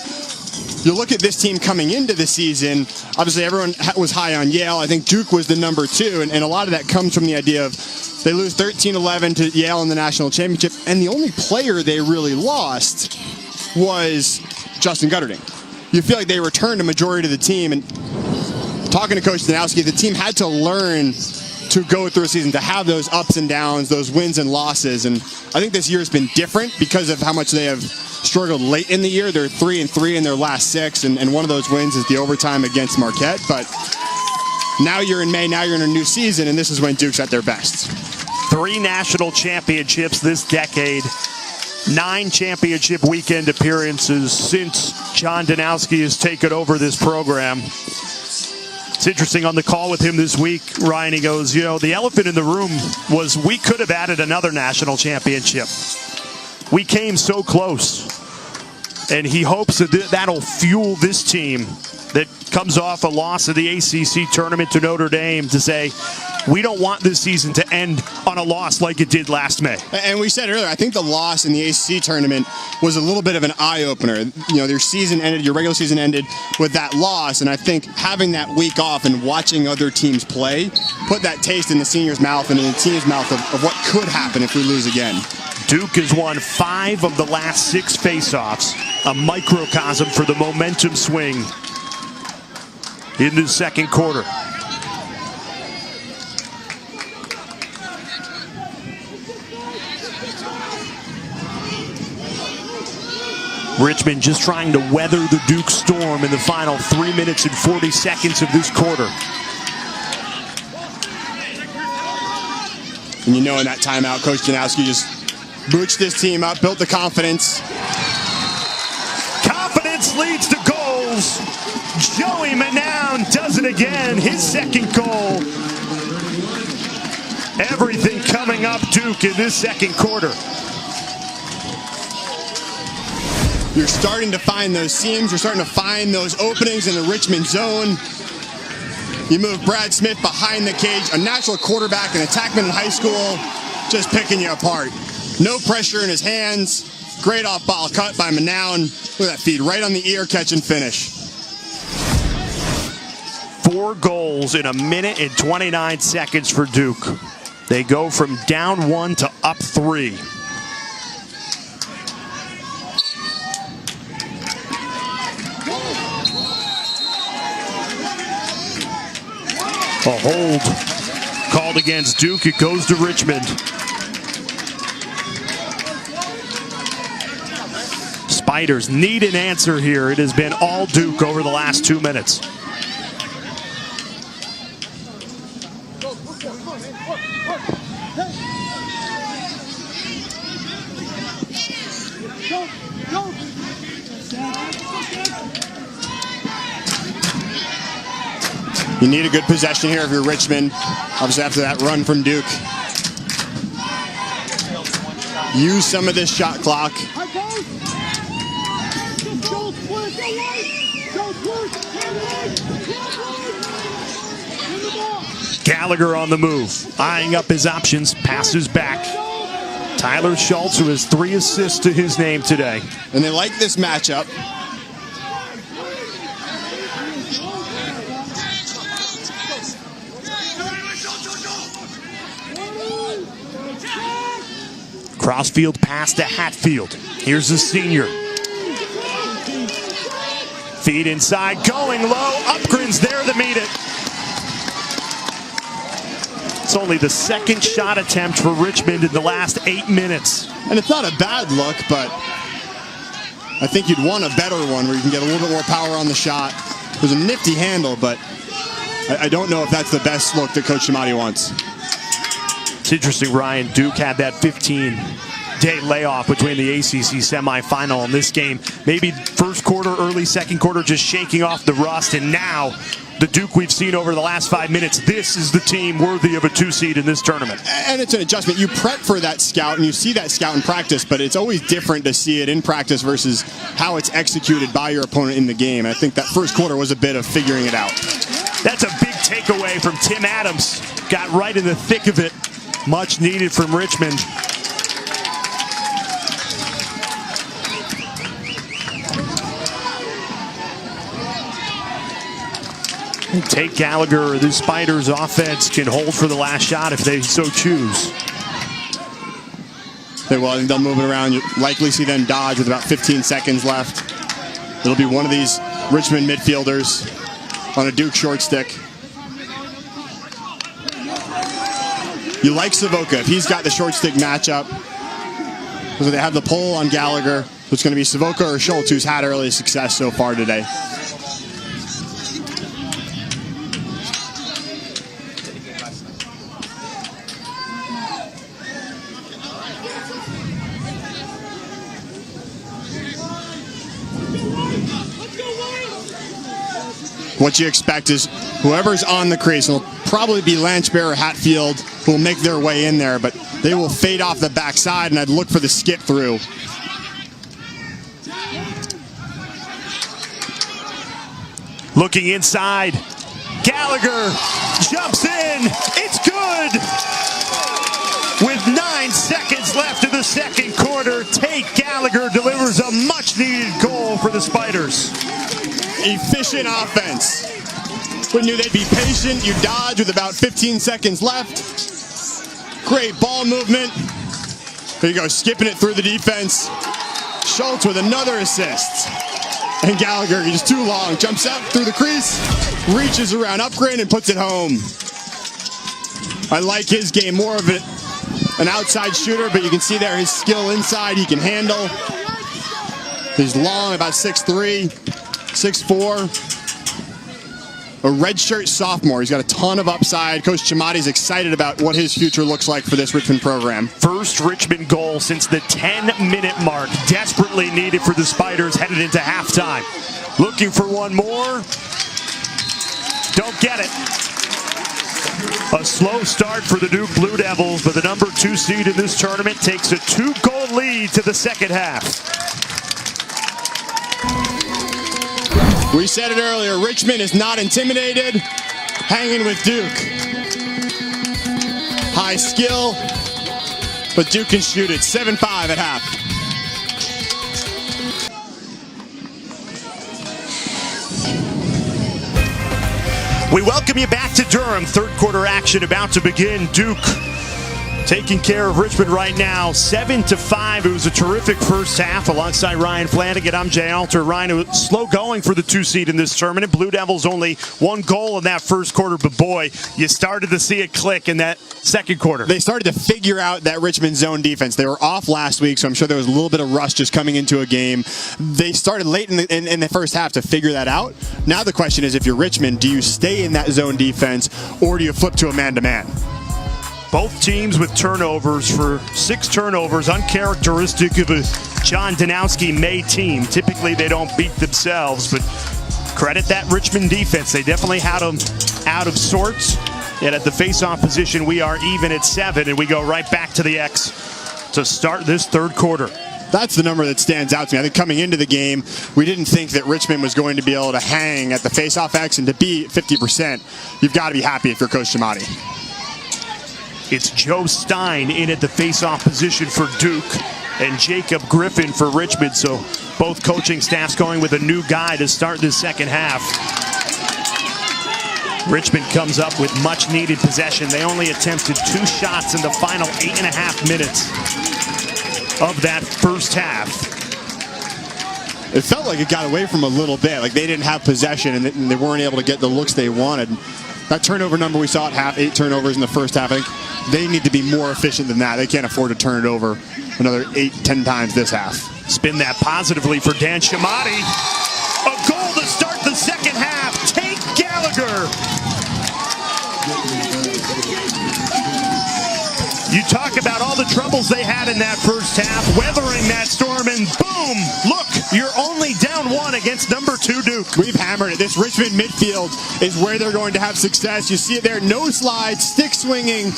You look at this team coming into the season, obviously everyone was high on Yale. I think Duke was the number 2, and a lot of that comes from the idea of they lose 13-11 to Yale in the national championship, and the only player they really lost was Justin Gutterding. You feel like they returned a majority of the team, and talking to Coach Danowski, the team had to learn to go through a season, to have those ups and downs, those wins and losses, and I think this year has been different because of how much they have struggled late in the year. They're 3-3 in their last 6, and one of those wins is the overtime against Marquette, but now you're in May, now you're in a new season, and this is when Duke's at their best. 3 national championships this decade, 9 championship weekend appearances since John Danowski has taken over this program. It's interesting, on the call with him this week, Ryan, he goes, you know, the elephant in the room was we could have added another national championship. We came so close. And he hopes that that'll fuel this team that comes off a loss of the ACC tournament to Notre Dame to say, we don't want this season to end on a loss like it did last May. And we said earlier, I think the loss in the ACC tournament was a little bit of an eye-opener. You know, your season ended, your regular season ended with that loss, and I think having that week off and watching other teams play put that taste in the seniors' mouth and in the team's mouth of what could happen if we lose again. Duke has won 5 of the last 6 faceoffs, a microcosm for the momentum swing in the second quarter. Richmond just trying to weather the Duke storm in the final 3 minutes and 40 seconds of this quarter. And you know, in that timeout, Coach Danowski just booched this team up, built the confidence. Confidence leads to goals. Joey Manown does it again, his second goal. Everything coming up Duke in this second quarter. You're starting to find those seams. You're starting to find those openings in the Richmond zone. You move Brad Smith behind the cage, a natural quarterback, an attackman in high school, just picking you apart. No pressure in his hands. Great off-ball cut by Manown. Look at that feed, right on the ear, catch and finish. 4 goals in 1 minute and 29 seconds for Duke. They go from down 1 to up 3. A hold called against Duke. It goes to Richmond. Spiders need an answer here. It has been all Duke over the last 2 minutes. You need a good possession here if you're Richmond. Obviously after that run from Duke. Use some of this shot clock. Gallagher on the move, eyeing up his options, passes back. Tyler Schultz, who has 3 assists to his name today. And they like this matchup. Crossfield pass to Hatfield. Here's the senior. Feed inside, going low. Upgren's there to meet it. It's only the second shot attempt for Richmond in the last 8 minutes. And it's not a bad look, but I think you'd want a better one where you can get a little bit more power on the shot. It was a nifty handle, but I don't know if that's the best look that Coach Chamati wants. It's interesting, Ryan. Duke had that 15-day layoff between the ACC semifinal and this game. Maybe first quarter, early second quarter, just shaking off the rust. And now, the Duke we've seen over the last 5 minutes, this is the team worthy of a 2 seed in this tournament. And it's an adjustment. You prep for that scout, and you see that scout in practice, but it's always different to see it in practice versus how it's executed by your opponent in the game. And I think that first quarter was a bit of figuring it out. That's a big takeaway from Tim Adams. Got right in the thick of it. Much needed from Richmond. Tate Gallagher, the Spiders offense, can hold for the last shot if they so choose. Well, I think they'll move it around. You'll likely see them dodge with about 15 seconds left. It'll be one of these Richmond midfielders on a Duke short stick. You like Savoca. If he's got the short stick matchup, so they have the pull on Gallagher. So it's going to be Savoca or Schultz, who's had early success so far today. What you expect is whoever's on the crease, it'll probably be Lanchbear or Hatfield, who will make their way in there, but they will fade off the backside, and I'd look for the skip through. Looking inside, Gallagher jumps in, it's good! With 9 seconds left in the second quarter, Tate Gallagher delivers a much-needed goal for the Spiders. Efficient offense. We knew they'd be patient. You dodge with about 15 seconds left. Great ball movement. There you go, skipping it through the defense. Schultz with another assist. And Gallagher, he's too long. Jumps up through the crease, reaches around Upgrade and puts it home. I like his game, more of it an outside shooter, but you can see there his skill inside he can handle. He's long, about 6'3". 6'4", a redshirt sophomore. He's got a ton of upside. Coach Chamati's excited about what his future looks like for this Richmond program. First Richmond goal since the 10-minute mark. Desperately needed for the Spiders headed into halftime. Looking for one more. Don't get it. A slow start for the Duke Blue Devils, but the number 2 seed in this tournament takes a 2-goal lead to the second half. We said it earlier, Richmond is not intimidated, hanging with Duke. High skill, but Duke can shoot it. 7-5 at half. We welcome you back to Durham. Third quarter action about to begin. Duke taking care of Richmond right now, 7-5. It was a terrific first half. Alongside Ryan Flanagan, I'm Jay Alter. Ryan, it was slow going for the 2 seed in this tournament. Blue Devils only 1 goal in that first quarter, but boy, you started to see it click in that second quarter. They started to figure out that Richmond zone defense. They were off last week, so I'm sure there was a little bit of rust just coming into a game. They started late in the first half to figure that out. Now the question is, if you're Richmond, do you stay in that zone defense, or do you flip to a man-to-man? Both teams with turnovers for 6 turnovers, uncharacteristic of a John Danowski May team. Typically, they don't beat themselves, but credit that Richmond defense. They definitely had them out of sorts. Yet at the face-off position, we are even at 7, and we go right back to the X to start this third quarter. That's the number that stands out to me. I think coming into the game, we didn't think that Richmond was going to be able to hang at the face-off X, and to be 50%, you've got to be happy if you're Coach Chamati. It's Joe Stein in at the face-off position for Duke and Jacob Griffin for Richmond. So both coaching staffs going with a new guy to start this second half. Richmond comes up with much-needed possession. They only attempted 2 shots in the final 8.5 minutes. of that first half. It felt like it got away from a little bit. Like they didn't have possession and they weren't able to get the looks they wanted. That turnover number we saw at half, 8 turnovers in the first half, I think they need to be more efficient than that. They can't afford to turn it over another 8-10 times this half. Spin that positively for Dan Shamati. A goal to start the second half. Tate Gallagher. You talk about all the troubles they had in that first half, weathering that storm, and boom, look, you're only down 1 against number 2 Duke. We've hammered it. This Richmond midfield is where they're going to have success. You see it there, no slide, stick swinging,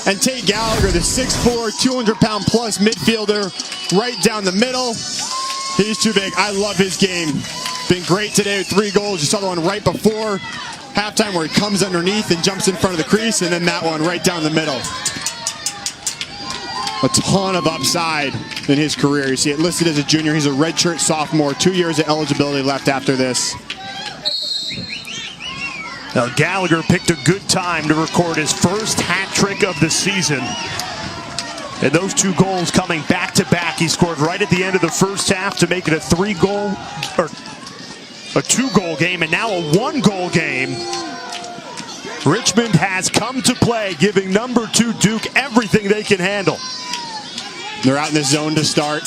and Tate Gallagher, the 6'4", 200-pound plus midfielder, right down the middle. He's too big. I love his game. Been great today with 3 goals. You saw the one right before halftime where he comes underneath and jumps in front of the crease, and then that one right down the middle. A ton of upside in his career. You see it listed as a junior. He's a redshirt sophomore, 2 years of eligibility left after this. Now Gallagher picked a good time to record his first hat trick of the season. And those 2 goals coming back to back. He scored right at the end of the first half to make it a 3-goal or a 2-goal game, and now a 1-goal game. Richmond has come to play, giving number 2 Duke everything they can handle. They're out in the zone to start.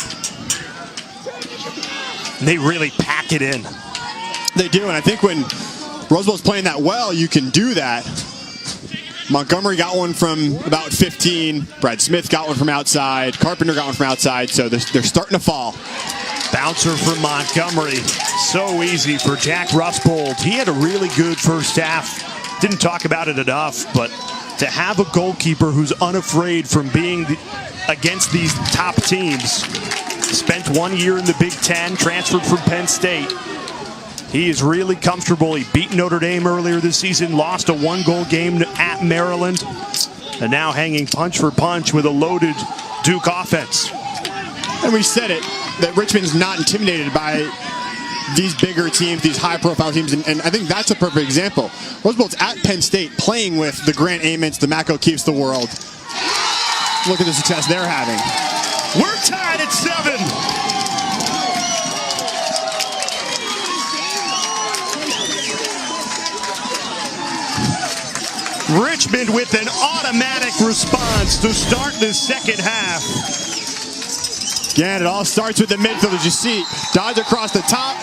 They really pack it in. They do, and I think when Roosevelt's playing that well, you can do that. Montgomery got one from about 15. Brad Smith got one from outside. Carpenter got one from outside, so they're starting to fall. Bouncer for Montgomery. So easy for Jack Rusbold. He had a really good first half. Didn't talk about it enough, but to have a goalkeeper who's unafraid from being against these top teams. Spent 1 year in the Big Ten, transferred from Penn State. He is really comfortable. He beat Notre Dame earlier this season, lost a 1-goal game at Maryland, and now hanging punch for punch with a loaded Duke offense. And we said it, that Richmond's not intimidated by these bigger teams, these high-profile teams, and I think that's a perfect example. Roosevelt's at Penn State playing with the Grant Aments, the Mac O'Keefes of the world. Look at the success they're having. We're tied at 7. Richmond with an automatic response to start the second half. Again, it all starts with the midfielders. You see, dodge across the top,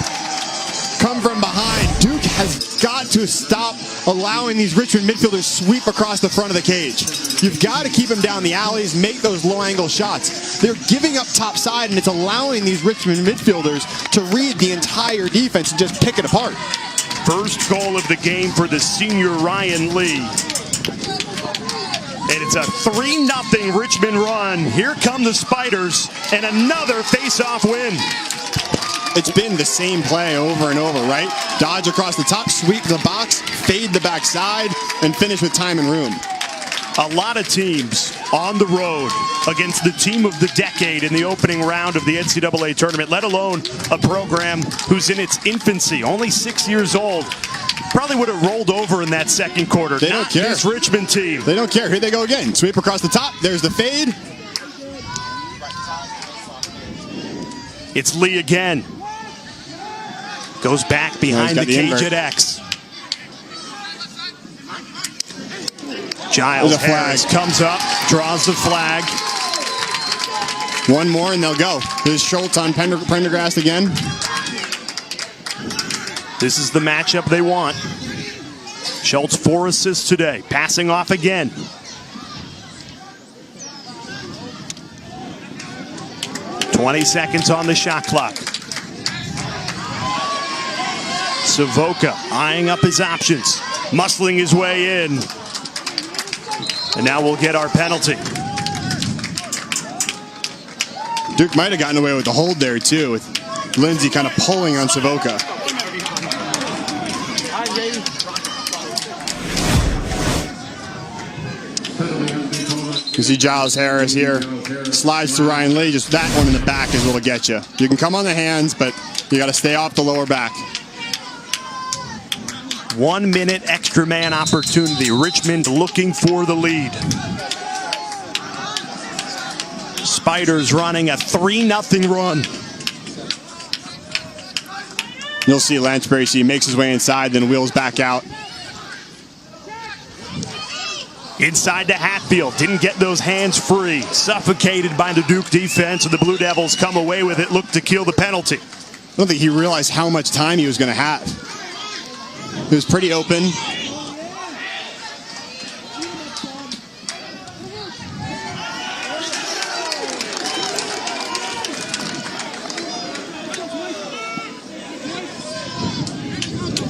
come from behind. Duke has got to stop allowing these Richmond midfielders sweep across the front of the cage. You've got to keep them down the alleys, make those low-angle shots. They're giving up top side, and it's allowing these Richmond midfielders to read the entire defense and just pick it apart. First goal of the game for the senior Ryan Lee. And it's a 3-0 Richmond run. Here come the Spiders, and another face-off win. It's been the same play over and over, right? Dodge across the top, sweep the box, fade the backside, and finish with time and room. A lot of teams on the road against the team of the decade in the opening round of the NCAA tournament, let alone a program who's in its infancy, only 6 years old. Probably would have rolled over in that second quarter. They don't care. This Richmond team. They don't care. Here they go again. Sweep across the top. There's the fade. It's Lee again. Goes back behind the cage at X. Giles Harris comes up, draws the flag. One more and they'll go. Here's Schultz on Prendergast again. This is the matchup they want. Schultz 4 assists today, passing off again. "20 seconds on the shot clock. Savoca eyeing up his options, muscling his way in. And now we'll get our penalty. Duke might have gotten away with the hold there too, with Lindsay kind of pulling on Savoca. You see Giles Harris here, slides to Ryan Lee, just that one in the back is what'll get you. You can come on the hands, but you got to stay off the lower back. 1 minute extra man opportunity. Richmond looking for the lead. Spiders running a 3-0 run. You'll see Lansbury makes his way inside, then wheels back out. Inside to Hatfield, didn't get those hands free. Suffocated by the Duke defense, and the Blue Devils come away with it, look to kill the penalty. I don't think he realized how much time he was going to have. It was pretty open.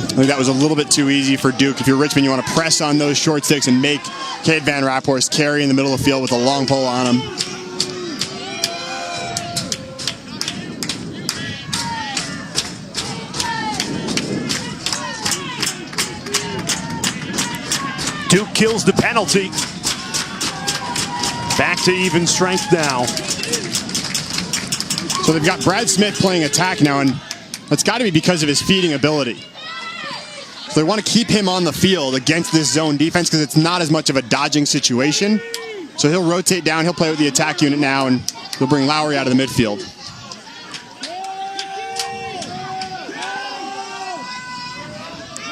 I think that was a little bit too easy for Duke. If you're Richmond, you want to press on those short sticks and make Cade Van Rapphorst carry in the middle of the field with a long pole on him. Duke kills the penalty. Back to even strength now. So they've got Brad Smith playing attack now, and that's got to be because of his feeding ability. So they want to keep him on the field against this zone defense because it's not as much of a dodging situation. So he'll rotate down, he'll play with the attack unit now, and he'll bring Lowry out of the midfield.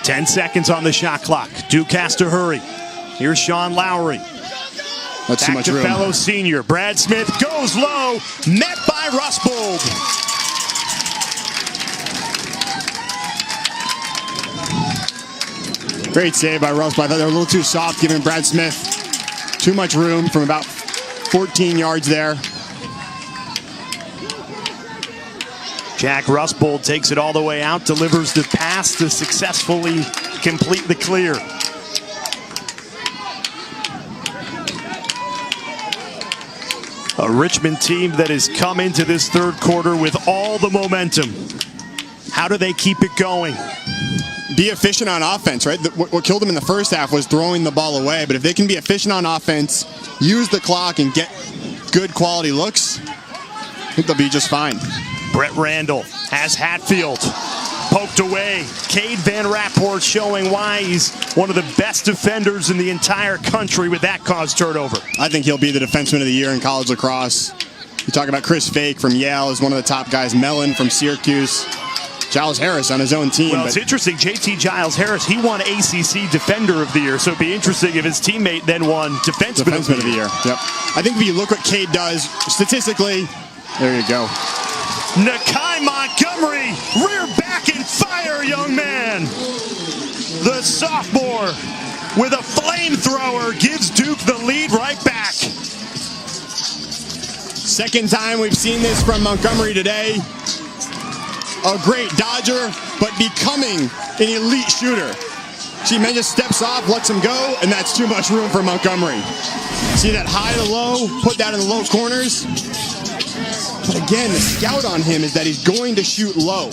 Ten seconds on the shot clock. Duke has to hurry. Here's Sean Lowry. That's too much room. Back to fellow senior. Brad Smith goes low, met by Rusbold. Great save by Russ, but I thought they were a little too soft, giving Brad Smith too much room from about 14 yards there. Jack Rusbold takes it all the way out, delivers the pass to successfully complete the clear. A Richmond team that has come into this third quarter with all the momentum. How do they keep it going? Be efficient on offense, right? What killed them in the first half was throwing the ball away. But if they can be efficient on offense, use the clock, and get good quality looks, I think they'll be just fine. Brett Randall has Hatfield poked away. Cade Van Rapphorst showing why he's one of the best defenders in the entire country with that caused turnover. I think he'll be the defenseman of the year in college lacrosse. You talk about Chris Fake from Yale is one of the top guys. Mellon from Syracuse. Giles Harris on his own team. Well, it's interesting. JT Giles Harris, he won ACC Defender of the Year, so it'd be interesting if his teammate then won Defenseman of the Year. Yep. I think if you look what Cade does statistically, there you go. Nakai Montgomery, rear back and fire, young man. The sophomore with a flamethrower gives Duke the lead right back. Second time we've seen this from Montgomery today. A great dodger, but becoming an elite shooter. See, man just steps off, lets him go, and that's too much room for Montgomery. See that high to low, put that in the low corners. But again, the scout on him is that he's going to shoot low.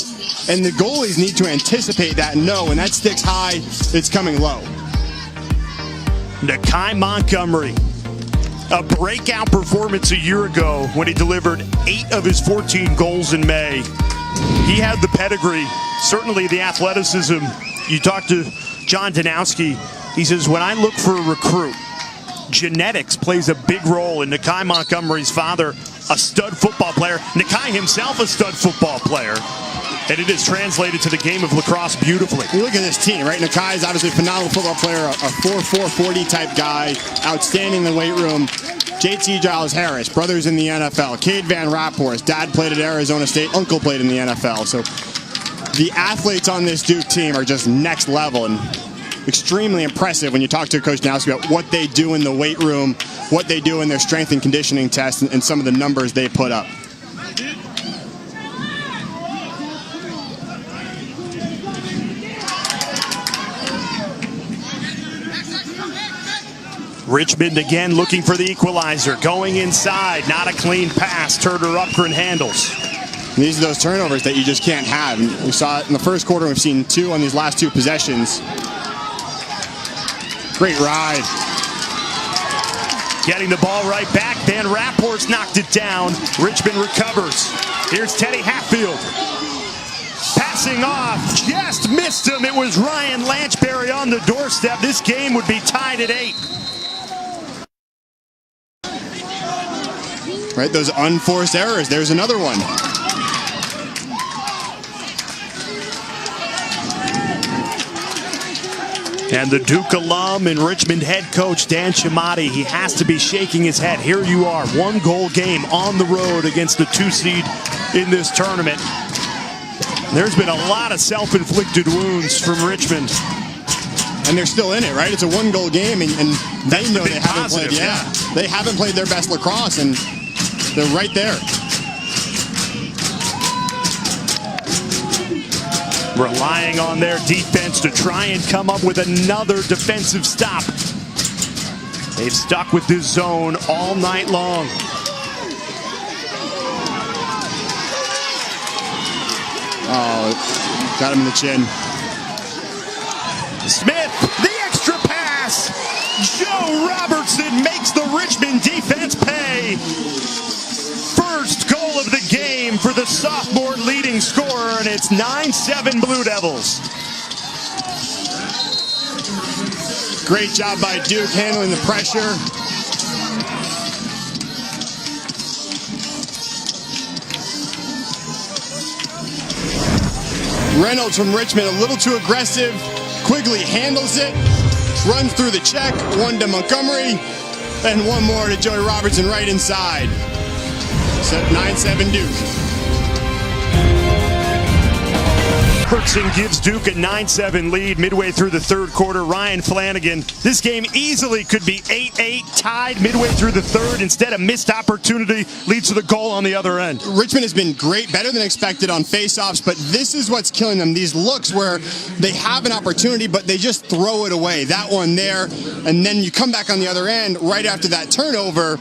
And the goalies need to anticipate that and know when that stick's high, it's coming low. Nakai Montgomery, a breakout performance a year ago when he delivered 8 of his 14 goals in May. He had the pedigree, certainly the athleticism. You talk to John Danowski, he says, when I look for a recruit, genetics plays a big role in Nakai Montgomery's father, a stud football player. Nakai himself a stud football player. And it is translated to the game of lacrosse beautifully. You look at this team, right? Nakai is obviously a phenomenal football player, a 4.40 type guy, outstanding in the weight room. JT Giles Harris, brothers in the NFL. Cade Van Rapphorst, dad played at Arizona State, uncle played in the NFL. So the athletes on this Duke team are just next level and extremely impressive when you talk to Coach Danowski about what they do in the weight room, what they do in their strength and conditioning tests, and some of the numbers they put up. Richmond again looking for the equalizer. Going inside, not a clean pass. Turner Upgren handles. And these are those turnovers that you just can't have. And we saw it in the first quarter. We've seen 2 on these last 2 possessions. Great ride. Getting the ball right back. Van Rapphorst knocked it down. Richmond recovers. Here's Teddy Hatfield. Passing off, just missed him. It was Ryan Lanchberry on the doorstep. This game would be tied at 8. Right, those unforced errors. There's another one. And the Duke alum and Richmond head coach Dan Chamati, he has to be shaking his head. Here you are, 1-goal game on the road against the 2 seed in this tournament. There's been a lot of self-inflicted wounds from Richmond. And they're still in it, right? It's a 1-goal game, and they know they haven't positive, played. They haven't played their best lacrosse, and they're right there. Relying on their defense to try and come up with another defensive stop. They've stuck with this zone all night long. Oh, got him in the chin. Smith, the extra pass. Joe Robertson makes the Richmond defense pay. First goal of the game for the sophomore leading scorer, and it's 9-7 Blue Devils. Great job by Duke handling the pressure. Reynolds from Richmond, a little too aggressive. Quigley handles it, runs through the check, one to Montgomery, and one more to Joey Robertson right inside. So 9-7 Duke. Robertson gives Duke a 9-7 lead midway through the third quarter. Ryan Flanagan, this game easily could be 8-8, tied midway through the third. Instead, a missed opportunity leads to the goal on the other end. Richmond has been great, better than expected on faceoffs, but this is what's killing them. These looks where they have an opportunity, but they just throw it away. That one there, and then you come back on the other end right after that turnover,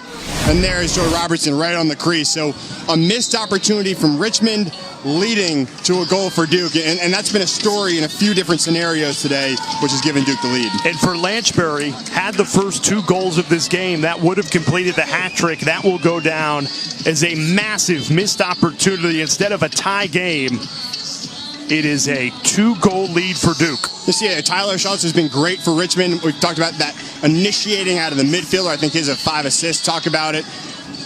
and there is Joey Robertson right on the crease. So a missed opportunity from Richmond leading to a goal for Duke, and that's been a story in a few different scenarios today, which has given Duke the lead. And for Lanchbury, had the first 2 goals of this game, that would have completed the hat trick. That will go down as a massive missed opportunity. Instead of a tie game, it is a 2-goal lead for Duke. Tyler Schultz has been great for Richmond. We talked about that initiating out of the midfielder. I think he has 5 assists. Talk about it.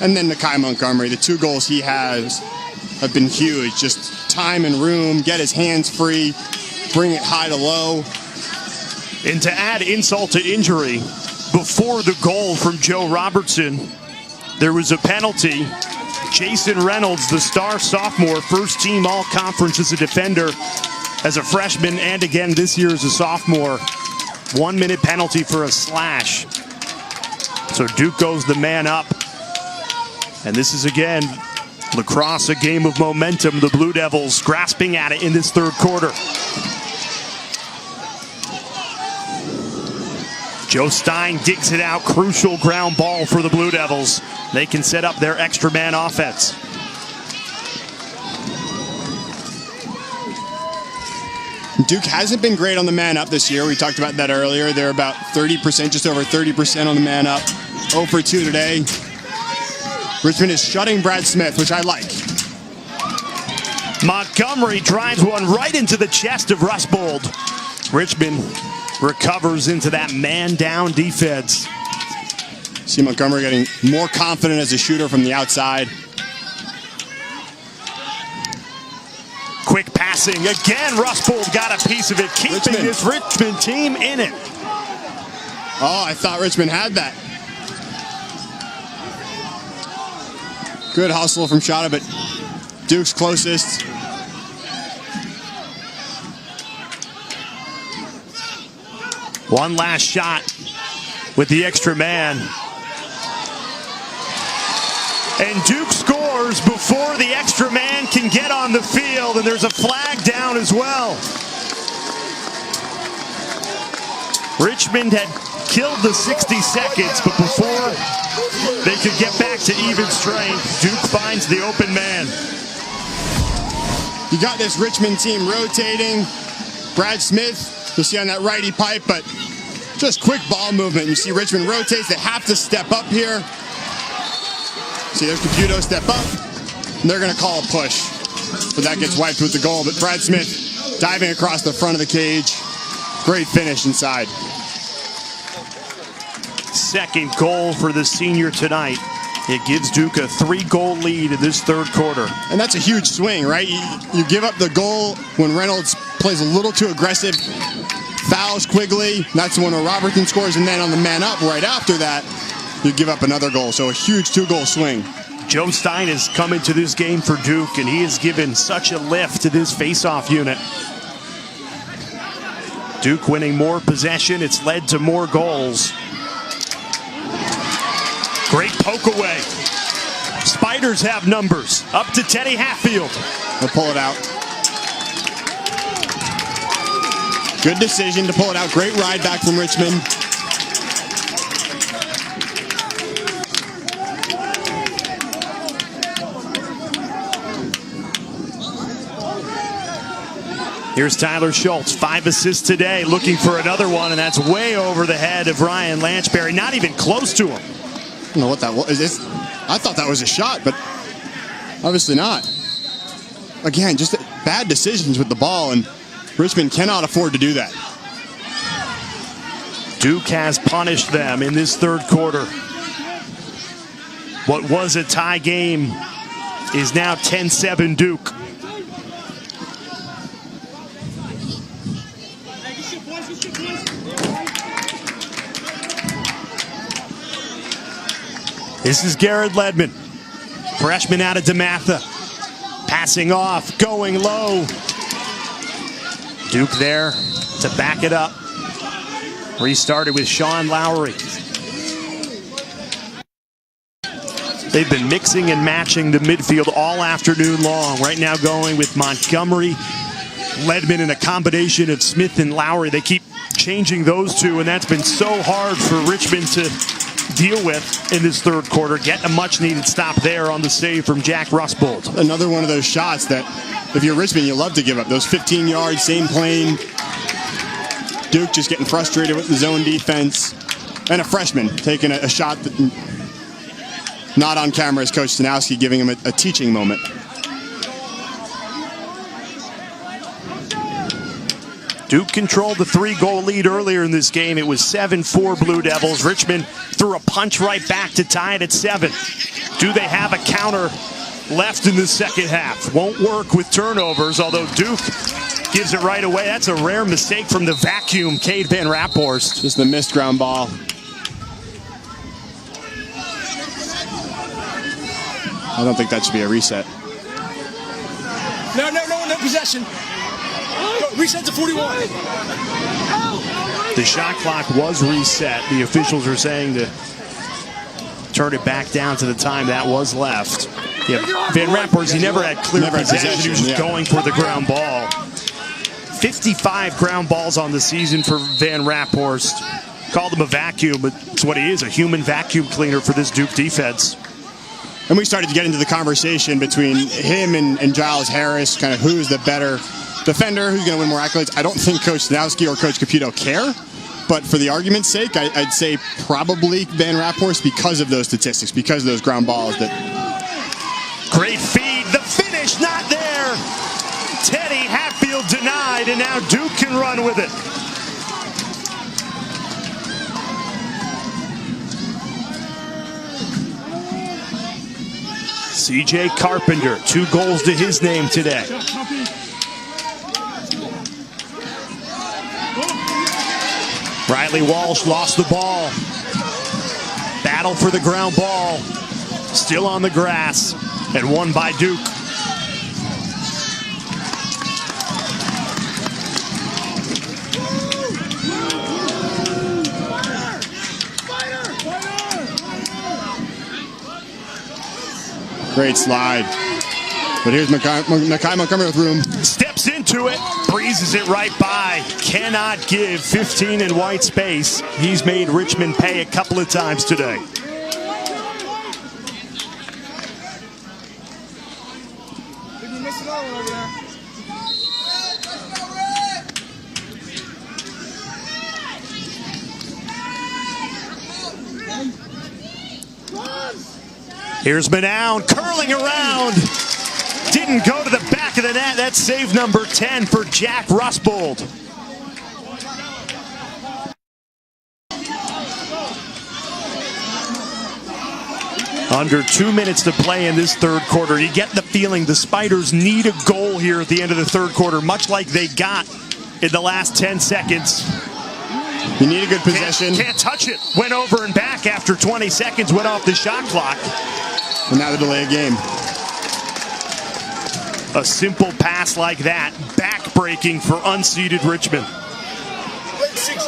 And then Nakai Montgomery, the 2 goals he has have been huge. Just time and room, get his hands free, bring it high to low. And to add insult to injury, before the goal from Joe Robertson, there was a penalty. Jason Reynolds, the star sophomore, first team all-conference as a defender, as a freshman, and again this year as a sophomore. 1-minute penalty for a slash. So Duke goes the man up. And this is, again, lacrosse, a game of momentum. The Blue Devils grasping at it in this third quarter. Joe Stein digs it out. Crucial ground ball for the Blue Devils. They can set up their extra man offense. Duke hasn't been great on the man up this year. We talked about that earlier. They're about 30%, just over 30% on the man up. 0 for 2 today. Richmond is shutting Brad Smith, which I like. Montgomery drives one right into the chest of Rusbold. Richmond recovers into that man-down defense. See Montgomery getting more confident as a shooter from the outside. Quick passing. Again, Rusbold got a piece of it, keeping this Richmond team in it. Oh, I thought Richmond had that. Good hustle from Shada, but Duke's closest. One last shot with the extra man. And Duke scores before the extra man can get on the field, and there's a flag down as well. Richmond had killed the 60 seconds, but before they could get back to even strength, Duke finds the open man. You got this Richmond team rotating. Brad Smith, you'll see on that righty pipe, but just quick ball movement. You see Richmond rotates. They have to step up here. See, there's Caputo step up, and they're going to call a push. But that gets wiped with the goal. But Brad Smith diving across the front of the cage. Great finish inside. Second goal for the senior tonight. It gives Duke a 3-goal lead in this third quarter. And that's a huge swing, right? You give up the goal when Reynolds plays a little too aggressive, fouls Quigley. That's when Robertson scores, and then on the man up right after that, you give up another goal. So a huge 2-goal swing. Joe Stein has come into this game for Duke, and he has given such a lift to this face-off unit. Duke winning more possession. It's led to more goals. Great poke away. Spiders have numbers. Up to Teddy Hatfield. They'll pull it out. Good decision to pull it out. Great ride back from Richmond. Here's Tyler Schultz, 5 assists today, looking for another one, and that's way over the head of Ryan Lanchberry. Not even close to him. I don't know what that was. I thought that was a shot, but obviously not. Again, just bad decisions with the ball, and Richmond cannot afford to do that. Duke has punished them in this third quarter. What was a tie game is now 10-7 Duke. This is Garrett Ledman, freshman out of DeMatha. Passing off, going low. Duke there to back it up. Restarted with Sean Lowry. They've been mixing and matching the midfield all afternoon long. Right now going with Montgomery, Ledman, and a combination of Smith and Lowry. They keep changing those two, and that's been so hard for Richmond to deal with in this third quarter. Get a much-needed stop there on the save from Jack Rusbold. Another one of those shots that, if you're Richmond, you love to give up. Those 15 yards, same plane. Duke just getting frustrated with the zone defense. And a freshman taking a shot that not on camera is Coach Stanowski giving him a teaching moment. Duke controlled the 3-goal lead earlier in this game. It was 7-4 Blue Devils. Richmond threw a punch right back to tie it at 7. Do they have a counter left in the second half? Won't work with turnovers, although Duke gives it right away. That's a rare mistake from the vacuum, Cade Van Raphorst. Just the missed ground ball. I don't think that should be a reset. No possession. Reset to 41. The shot clock was reset. The officials are saying to turn it back down to the time that was left. Yeah, Van Raphorst, he never had clear possession. He was just going for the ground ball. 55 ground balls on the season for Van Raphorst. Called him a vacuum, but it's what he is, a human vacuum cleaner for this Duke defense. And we started to get into the conversation between him and Giles Harris, kind of who's the better defender, who's going to win more accolades. I don't think Coach Stanowski or Coach Caputo care, but for the argument's sake, I'd say probably Van Raphorst because of those statistics, because of those ground balls. Great feed, the finish not there. Teddy Hatfield denied, and now Duke can run with it. C.J. Carpenter, 2 goals to his name today. Riley Walsh lost the ball. Battle for the ground ball. Still on the grass and won by Duke. Great slide. But here's Nakai Montgomery with room. Steps into it, breezes it right by. Cannot give 15 in white space. He's made Richmond pay a couple of times today. Here's Manown curling around. Didn't go to the back of the net. That's save number 10 for Jack Rusbold. Under 2 minutes to play in this third quarter. You get the feeling the Spiders need a goal here at the end of the third quarter, much like they got in the last 10 seconds. You need a good possession. Can't touch it. Went over and back after 20 seconds, went off the shot clock. And now the delay of game. A simple pass like that, back-breaking for unseeded Richmond.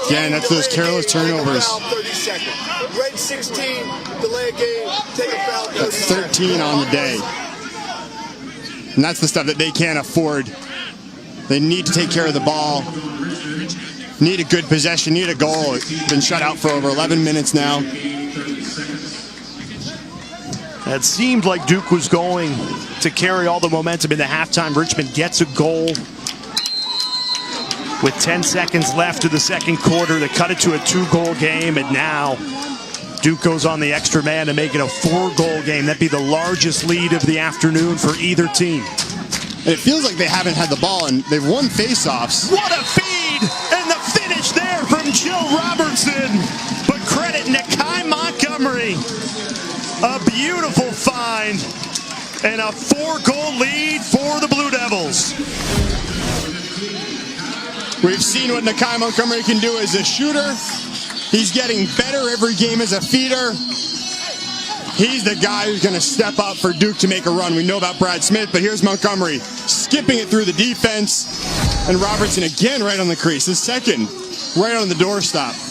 Again, that's those careless turnovers. 30 seconds. Red 16, delay of game, take a foul. That's 13 on the day. And that's the stuff that they can't afford. They need to take care of the ball. Need a good possession, need a goal. It's been shut out for over 11 minutes now. It seemed like Duke was going to carry all the momentum into halftime. Richmond gets a goal with 10 seconds left of the second quarter. They cut it to a 2-goal game, and now Duke goes on the extra man to make it a 4-goal game. That'd be the largest lead of the afternoon for either team. And it feels like they haven't had the ball, and they've won faceoffs. What a feed! And the finish there from Jill Robertson. But credit Nakai Montgomery. A beautiful find. And a 4-goal lead for the Blue Devils. We've seen what Nakai Montgomery can do as a shooter. He's getting better every game as a feeder. He's the guy who's going to step up for Duke to make a run. We know about Brad Smith, but here's Montgomery skipping it through the defense. And Robertson again right on the crease. His second right on the doorstop.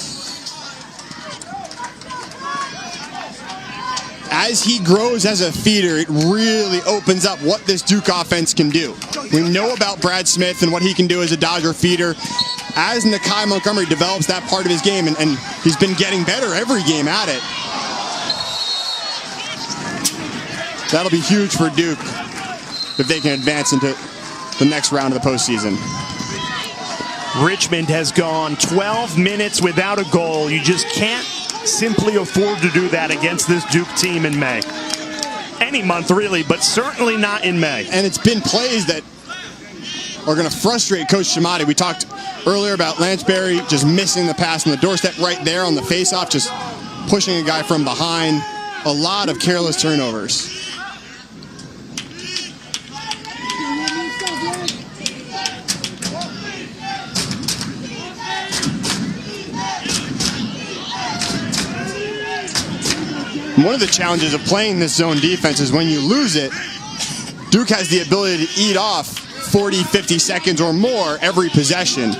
As he grows as a feeder, it really opens up what this Duke offense can do. We know about Brad Smith and what he can do as a Dodger feeder. As Nakai Montgomery develops that part of his game, and he's been getting better every game at it. That'll be huge for Duke if they can advance into the next round of the postseason. Richmond has gone 12 minutes without a goal. You just can't simply afford to do that against this Duke team in May. Any month, really, but certainly not in May. And it's been plays that are going to frustrate Coach Shimati. We talked earlier about Lansbury just missing the pass on the doorstep right there on the faceoff, just pushing a guy from behind. A lot of careless turnovers. One of the challenges of playing this zone defense is when you lose it, Duke has the ability to eat off 40, 50 seconds or more every possession.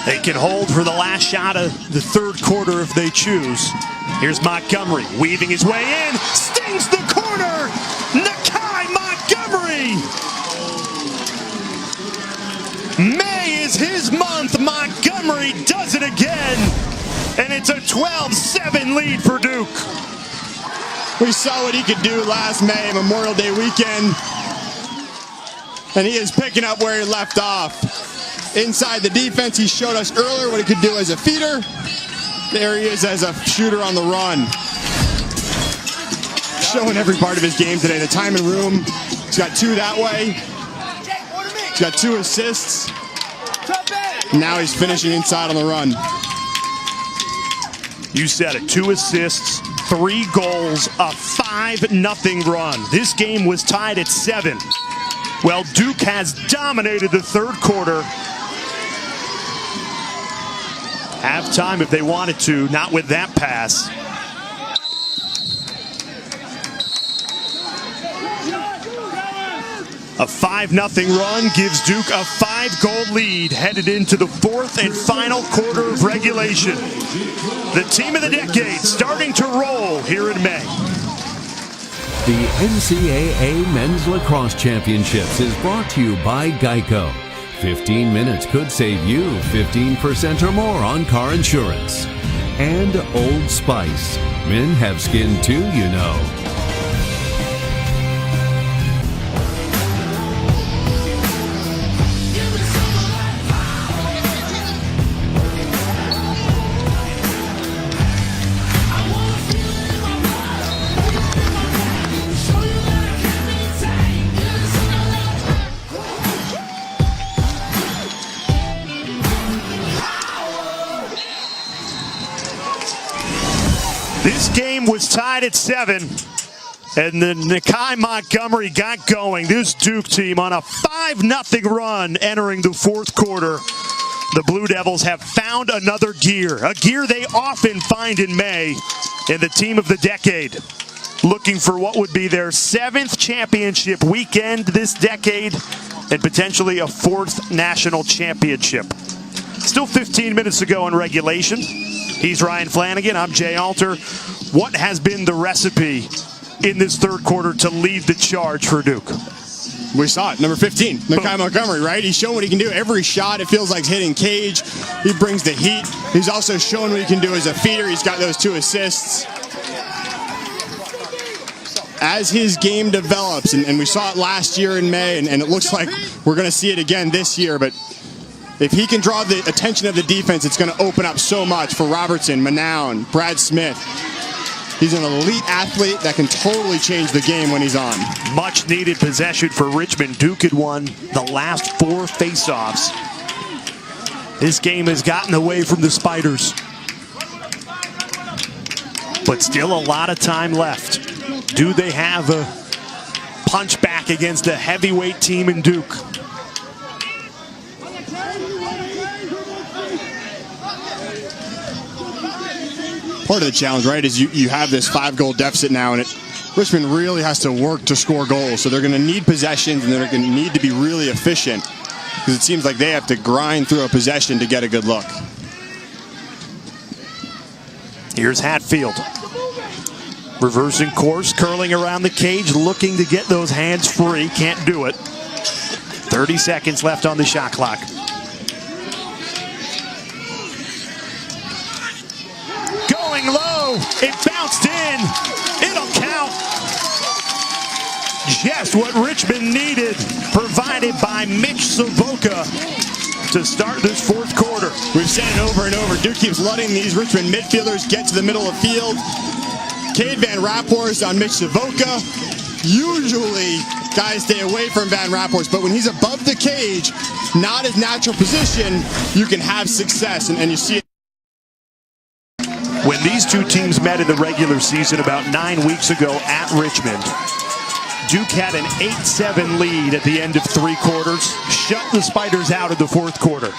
They can hold for the last shot of the third quarter if they choose. Here's Montgomery weaving his way in, stings the corner. Nakai Montgomery. May is his month. Montgomery does it again. And it's a 12-7 lead for Duke. We saw what he could do last May, Memorial Day weekend. And he is picking up where he left off. Inside the defense, he showed us earlier what he could do as a feeder. There he is as a shooter on the run. Showing every part of his game today. The time and room. He's got 2 that way. He's got 2 assists. Now he's finishing inside on the run. You said it, 2 assists, 3 goals, a 5-0 run. This game was tied at 7. Well, Duke has dominated the third quarter. Halftime if they wanted to, not with that pass. A 5-0 run gives Duke a 5-goal lead headed into the 4th and final quarter of regulation. The team of the decade starting to roll here in May. The NCAA Men's Lacrosse Championships is brought to you by Geico. 15 minutes could save you 15% or more on car insurance. And Old Spice. Men have skin too, you know. This game was tied at 7. And then Nakai Montgomery got going. This Duke team on a 5-0 run entering the fourth quarter. The Blue Devils have found another gear, a gear they often find in May, in the team of the decade. Looking for what would be their 7th championship weekend this decade and potentially a 4th national championship. Still 15 minutes to go in regulation. He's Ryan Flanagan. I'm Jay Alter. What has been the recipe in this third quarter to lead the charge for Duke? We saw it. Number 15, Nakai Montgomery, right? He's shown what he can do. Every shot, it feels like hitting cage. He brings the heat. He's also shown what he can do as a feeder. He's got those 2 assists. As his game develops, and we saw it last year in May, and it looks like we're going to see it again this year, but if he can draw the attention of the defense, it's going to open up so much for Robertson, Manown, Brad Smith. He's an elite athlete that can totally change the game when he's on. Much needed possession for Richmond. Duke had won the last 4 faceoffs. This game has gotten away from the Spiders. But still a lot of time left. Do they have a punch back against a heavyweight team in Duke? Part of the challenge, right, is you have this 5-goal deficit now, and Richmond really has to work to score goals. So they're going to need possessions, and they're going to need to be really efficient because it seems like they have to grind through a possession to get a good look. Here's Hatfield. Reversing course, curling around the cage, looking to get those hands free. Can't do it. 30 seconds left on the shot clock. Going low. It bounced in. It'll count. Just what Richmond needed, provided by Mitch Savoca to start this fourth quarter. We've said it over and over. Duke keeps letting these Richmond midfielders get to the middle of the field. Cade Van Raaphorst on Mitch Savoca. Usually, guys stay away from Van Raaphorst, but when he's above the cage, not his natural position, you can have success, and you see it. When these two teams met in the regular season about 9 weeks ago at Richmond, Duke had an 8-7 lead at the end of 3 quarters, shut the Spiders out of the fourth quarter.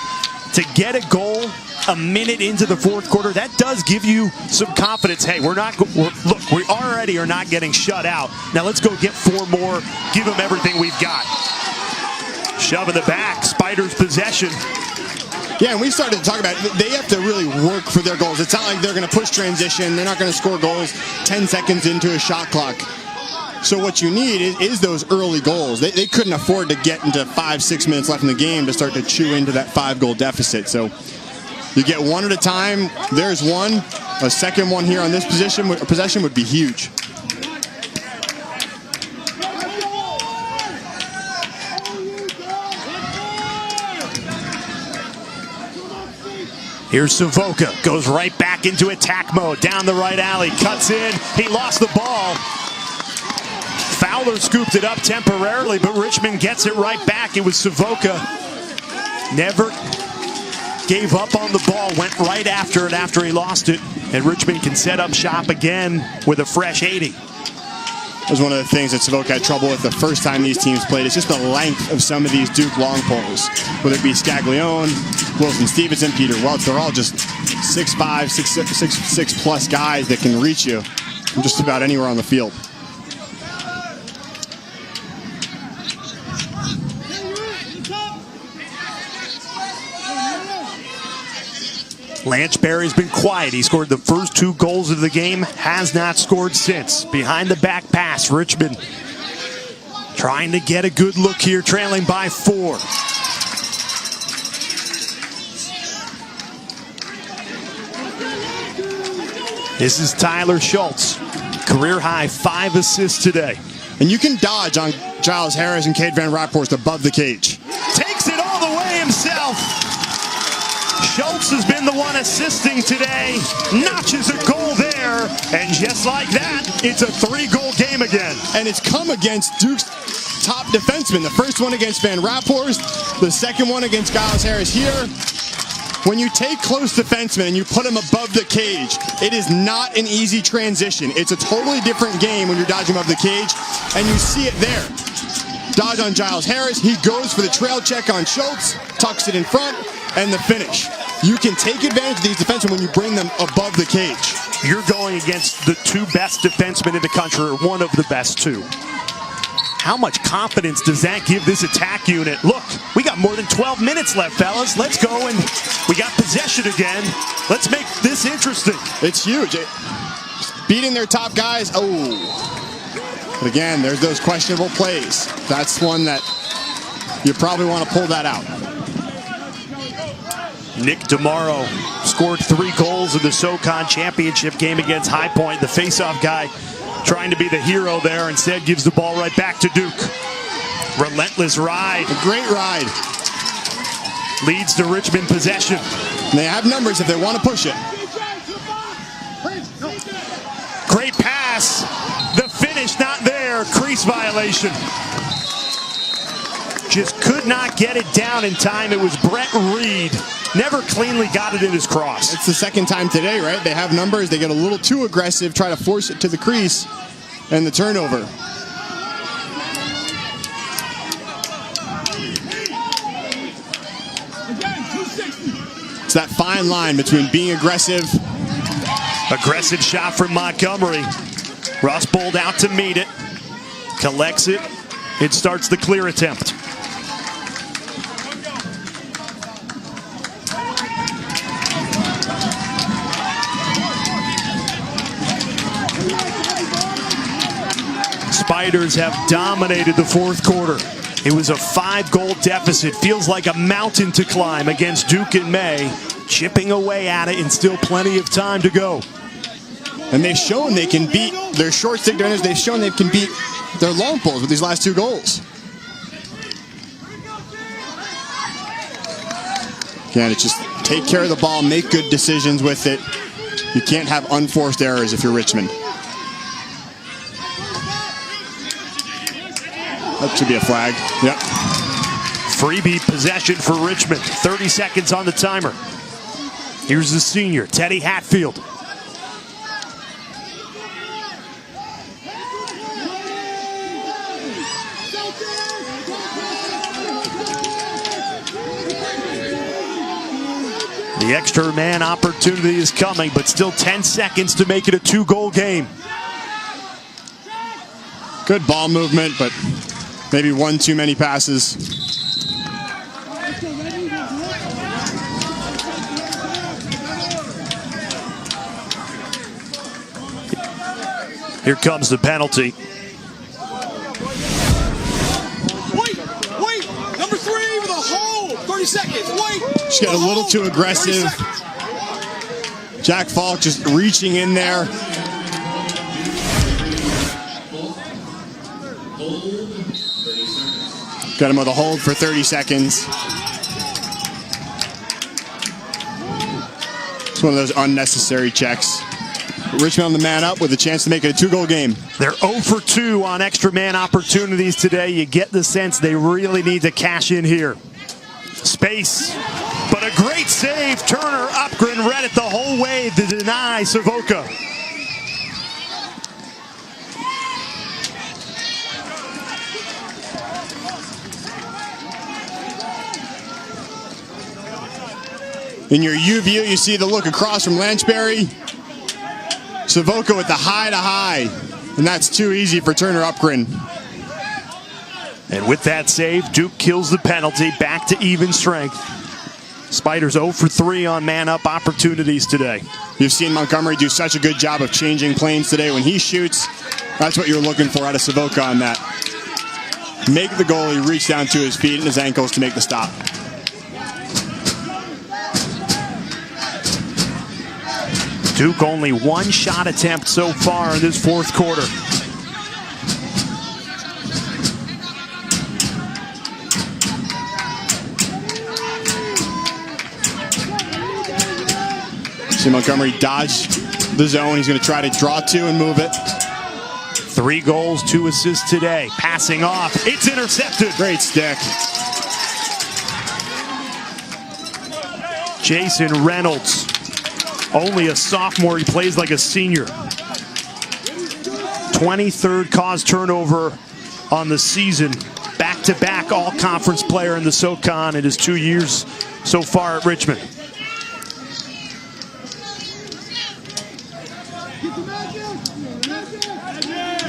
To get a goal a minute into the fourth quarter, that does give you some confidence. Hey, look, we already are not getting shut out. Now let's go get 4 more, give them everything we've got. Shove in the back, Spiders possession. Yeah, and we started to talk about it. They have to really work for their goals. It's not like they're going to push transition. They're not going to score goals 10 seconds into a shot clock. So what you need is those early goals. They couldn't afford to get into 5-6 minutes left in the game to start to chew into that 5-goal deficit. So you get one at a time. There's one. A second one here on this possession would be huge. Here's Savoca, goes right back into attack mode, down the right alley, cuts in, he lost the ball. Fowler scooped it up temporarily, but Richmond gets it right back. It was Savoca. Never gave up on the ball, went right after it after he lost it, and Richmond can set up shop again with a fresh 80. That was one of the things that Savoca had trouble with the first time these teams played. It's just the length of some of these Duke long poles. Whether it be Scaglione, Wilson Stevenson, Peter Welch, they're all just 6'5", 6'6" plus guys that can reach you from just about anywhere on the field. Lance Berry's been quiet. He scored the first 2 goals of the game, has not scored since. Behind the back pass, Richmond trying to get a good look here, trailing by 4. This is Tyler Schultz, career high 5 assists today. And you can dodge on Giles Harris and Cade Van Raaphorst above the cage. Takes it all the way himself. Schultz has been the one assisting today, notches a goal there, and just like that, it's a 3-goal game again. And it's come against Duke's top defensemen. The first one against Van Raaphorst, the second one against Giles Harris here. When you take close defensemen and you put them above the cage, it is not an easy transition. It's a totally different game when you're dodging above the cage, and you see it there. Dodge on Giles Harris. He goes for the trail check on Schultz, tucks it in front, and the finish. You can take advantage of these defensemen when you bring them above the cage. You're going against the two best defensemen in the country, or one of the best two. How much confidence does that give this attack unit? Look, we got more than 12 minutes left, fellas. Let's go, and we got possession again. Let's make this interesting. It's huge. Beating their top guys. Oh. But again, there's those questionable plays. That's one that you probably want to pull that out. Nick DeMauro scored 3 goals in the SoCon championship game against High Point. The faceoff guy trying to be the hero there, instead gives the ball right back to Duke. Relentless ride. A great ride. Leads to Richmond possession. And they have numbers if they want to push it. Great pass. The finish not there. Crease violation. Just could not get it down in time. It was Brett Reed. Never cleanly got it in his cross. It's the second time today, right? They have numbers. They get a little too aggressive, try to force it to the crease, and the turnover. It's that fine line between being aggressive. Aggressive shot from Montgomery. Ross bowled out to meet it. Collects it. It starts the clear attempt. Spiders have dominated the fourth quarter. It was a 5-goal deficit. Feels like a mountain to climb against Duke in May. Chipping away at it and still plenty of time to go. And they've shown they can beat their short stick defenders. They've shown they can beat their long poles with these last 2 goals. Again, it's just take care of the ball, make good decisions with it. You can't have unforced errors if you're Richmond. That should be a flag. Yep. Freebie possession for Richmond. 30 seconds on the timer. Here's the senior, Teddy Hatfield. The extra man opportunity is coming, but still 10 seconds to make it a 2-goal game. Good ball movement, but maybe one too many passes. Here comes the penalty. Wait! Number 3 with a hold! 30 seconds, wait! Just got a little too aggressive. Jack Falk just reaching in there. Got him with a hold for 30 seconds. It's one of those unnecessary checks. Richmond on the man up with a chance to make it a 2-goal game. They're 0 for 2 on extra man opportunities today. You get the sense they really need to cash in here. Space, but a great save. Turner Upgren read it the whole way to deny Savoca. In your U view, you see the look across from Lanchbury. Savoca with the high to high, and that's too easy for Turner Upgren. And with that save, Duke kills the penalty, back to even strength. Spiders 0 for 3 on man-up opportunities today. You've seen Montgomery do such a good job of changing planes today. When he shoots, that's what you're looking for out of Savoca on that. Make the goalie reach down to his feet and his ankles to make the stop. Duke only 1 shot attempt so far in this fourth quarter. See Montgomery dodge the zone. He's going to try to draw 2 and move it. 3 goals, 2 assists today. Passing off. It's intercepted. Great stick. Jason Reynolds, only a sophomore. He plays like a senior. 23rd caused turnover on the season. Back-to-back all-conference player in the SoCon in his 2 years so far at Richmond.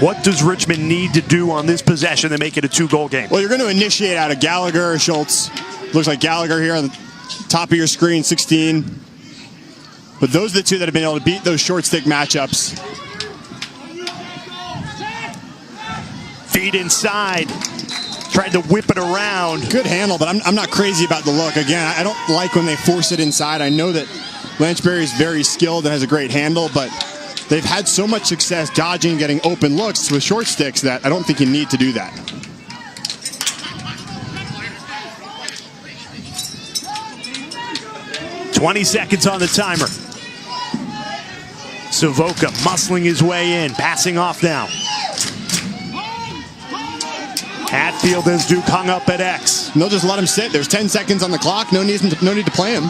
What does Richmond need to do on this possession to make it a 2-goal game? Well, you're going to initiate out of Gallagher or Schultz. Looks like Gallagher here on the top of your screen, 16. But those are the two that have been able to beat those short stick matchups. Feed inside. Tried to whip it around. Good handle, but I'm not crazy about the look. Again, I don't like when they force it inside. I know that Lanchbury is very skilled and has a great handle, but they've had so much success dodging and getting open looks with short sticks that I don't think you need to do that. "20 seconds on the timer. Savoca muscling his way in, passing off now. Hatfield as Duke hung up at X. And they'll just let him sit. There's 10 seconds on the clock. No need to play him.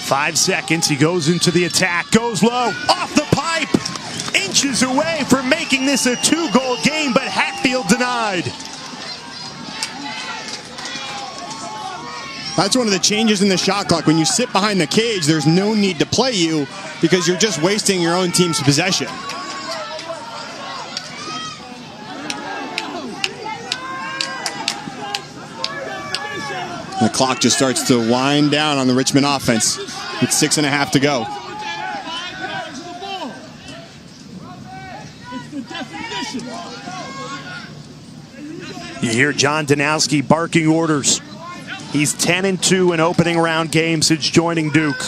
5 seconds. He goes into the attack. Goes low. Off the pipe. Inches away from making this a 2-goal game, but Hatfield denied. That's one of the changes in the shot clock. When you sit behind the cage, there's no need to play you because you're just wasting your own team's possession. The clock just starts to wind down on the Richmond offense with 6.5 to go. You hear John Danowski barking orders. He's 10-2 in opening round games since joining Duke.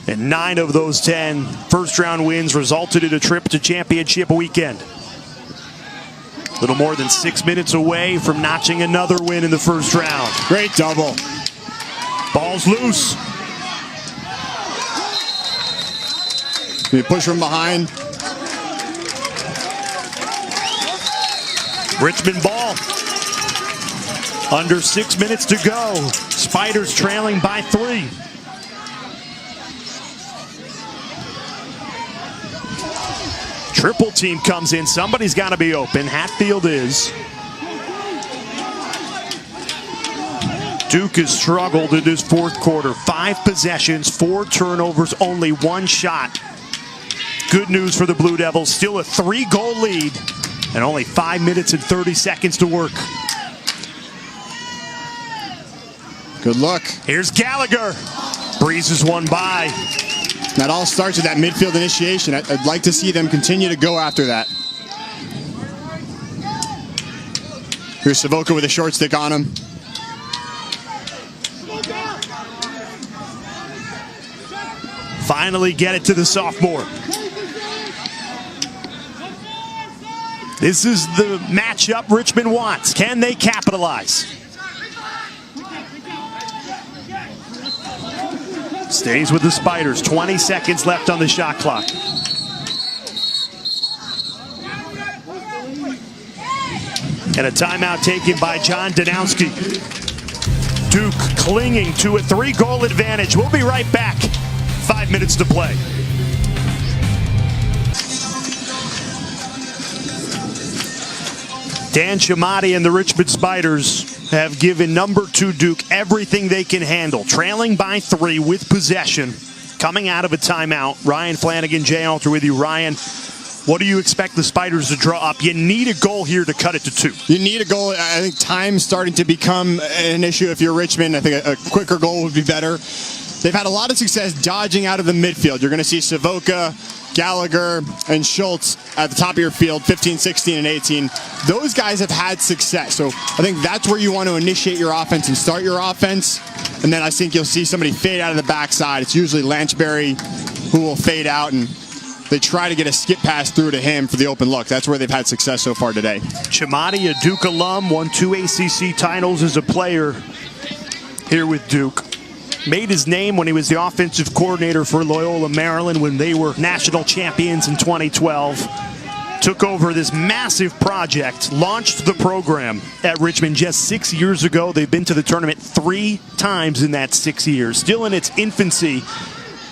And 9 of those 10 first-round wins resulted in a trip to championship weekend. A little more than 6 minutes away from notching another win in the first round. Great double. Ball's loose. You push from behind. Richmond ball. Under 6 minutes to go. Spiders trailing by 3. Triple team comes in. Somebody's got to be open. Hatfield is. Duke has struggled in this fourth quarter. 5 possessions, 4 turnovers, only 1 shot. Good news for the Blue Devils. Still a 3-goal lead and only 5 minutes and 30 seconds to work. Good luck. Here's Gallagher. Breezes one by. That all starts with that midfield initiation. I'd like to see them continue to go after that. Here's Savoca with a short stick on him. Finally get it to the sophomore. This is the matchup Richmond wants. Can they capitalize? Stays with the Spiders. 20 seconds left on the shot clock. And a timeout taken by John Danowski. Duke clinging to a 3-goal advantage. We'll be right back. 5 minutes to play. Dan Chamati and the Richmond Spiders have given number 2 Duke everything they can handle. Trailing by 3 with possession. Coming out of a timeout. Ryan Flanagan, Jay Alter with you. Ryan, what do you expect the Spiders to draw up? You need a goal here to cut it to 2. You need a goal. I think time's starting to become an issue if you're Richmond. I think a quicker goal would be better. They've had a lot of success dodging out of the midfield. You're going to see Savoca, Gallagher, and Schultz at the top of your field, 15, 16, and 18. Those guys have had success. So I think that's where you want to initiate your offense and start your offense. And then I think you'll see somebody fade out of the backside. It's usually Lanchbury who will fade out, and they try to get a skip pass through to him for the open look. That's where they've had success so far today. Chamati, a Duke alum, won 2 ACC titles as a player here with Duke. Made his name when he was the offensive coordinator for Loyola Maryland when they were national champions in 2012. took over this massive project, launched the program at Richmond just 6 years ago. They've been to the tournament 3 times in that 6 years. Still in its infancy,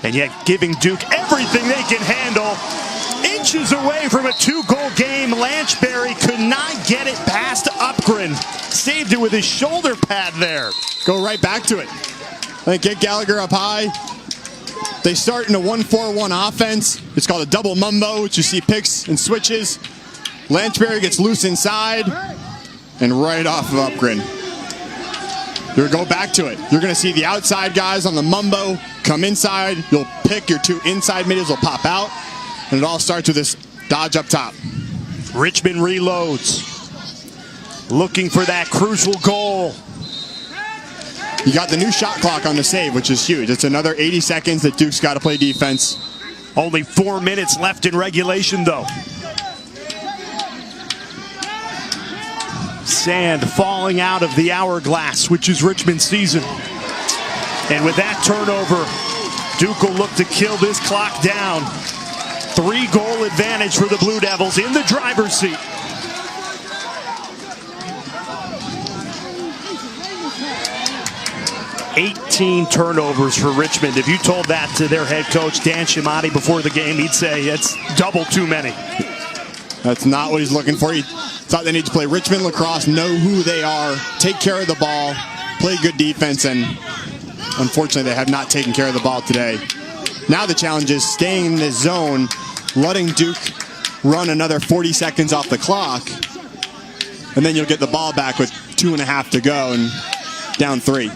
and yet giving Duke everything they can handle. Inches away from a 2-goal game. Lanchberry could not get it past Upgren. Saved it with his shoulder pad there. Go right back to it. They get Gallagher up high. They start in a 1-4-1 offense. It's called a double mumbo, which you see picks and switches. Lanchberry gets loose inside and right off of Upgren. You're going to go back to it. You're going to see the outside guys on the mumbo come inside. You'll pick your 2 inside middies will pop out. And it all starts with this dodge up top. Richmond reloads. Looking for that crucial goal. You got the new shot clock on the save, which is huge. It's another 80 seconds that Duke's got to play defense. Only 4 minutes left in regulation, though. Sand falling out of the hourglass, which is Richmond's season. And with that turnover, Duke will look to kill this clock down. 3-goal advantage for the Blue Devils in the driver's seat. $18 turnovers for Richmond. If you told that to their head coach, Dan Shimati, before the game, he'd say it's double too many. That's not what he's looking for. He thought they need to play Richmond lacrosse, know who they are, take care of the ball, play good defense, and unfortunately they have not taken care of the ball today. Now the challenge is staying in this zone, letting Duke run another 40 seconds off the clock, and then you'll get the ball back with 2.5 to go and down 3.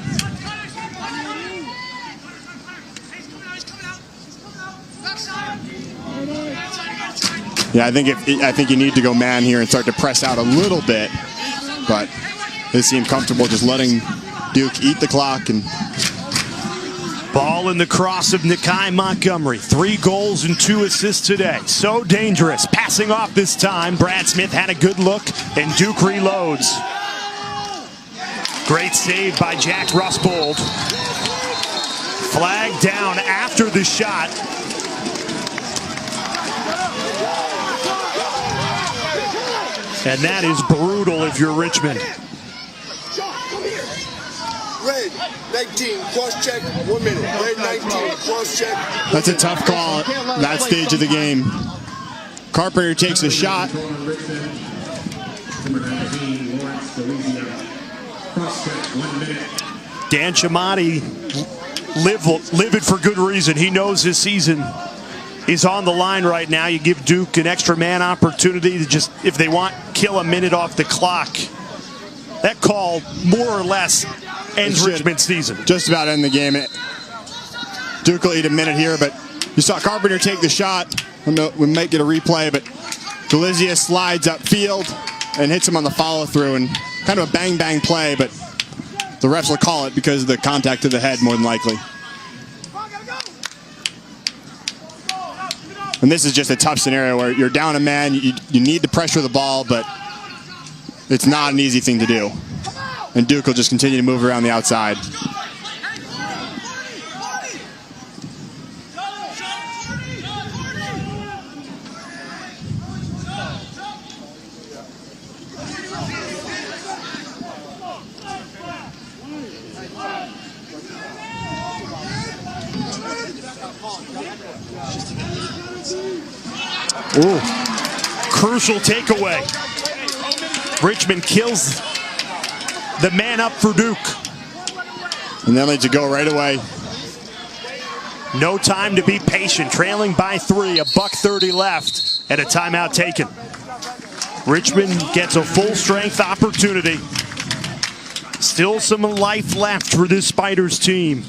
Yeah, I think you need to go man here and start to press out a little bit, but they seem comfortable just letting Duke eat the clock. And ball in the cross of Nakai Montgomery. 3 goals and 2 assists today. So dangerous. Passing off this time. Brad Smith had a good look, and Duke reloads. Great save by Jack Rusbold. Flag down after the shot. And that is brutal if you're Richmond. Red 19, cross check, 1 minute. Red 19, cross check. That's a tough call at that stage of the game. Carpenter takes a shot. Dan Chamati livid for good reason. He knows his season is on the line right now. You give Duke an extra man opportunity to just, if they want, kill a minute off the clock. That call more or less ends Richmond's season. Just about end the game. Duke will eat a minute here, but you saw Carpenter take the shot. We might get a replay, but Galizia slides upfield and hits him on the follow-through, and kind of a bang-bang play, but the refs will call it because of the contact to the head, more than likely. And this is just a tough scenario where you're down a man, you need to pressure the ball, but it's not an easy thing to do. And Duke will just continue to move around the outside. Ooh, crucial takeaway. Richmond kills the man up for Duke. And they'll need to go right away. No time to be patient. Trailing by 3, $1:30 left, and a timeout taken. Richmond gets a full strength opportunity. Still some life left for this Spiders team.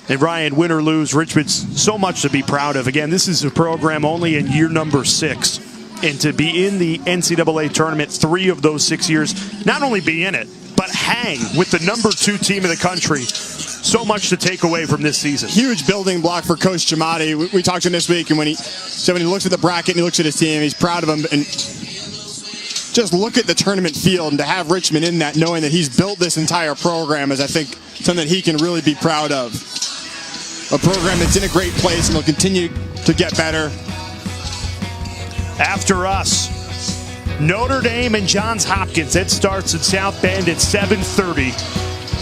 And Ryan, win or lose, Richmond's so much to be proud of. Again, this is a program only in year number 6. And to be in the NCAA tournament 3 of those 6 years, not only be in it, but hang with the number 2 team in the country. So much to take away from this season. Huge building block for Coach Chamati. We talked to him this week, and when he looks at the bracket and he looks at his team, he's proud of him. And just look at the tournament field, and to have Richmond in that, knowing that he's built this entire program, is, I think, something that he can really be proud of. A program that's in a great place and will continue to get better. After us, Notre Dame and Johns Hopkins. It starts in South Bend at 7:30.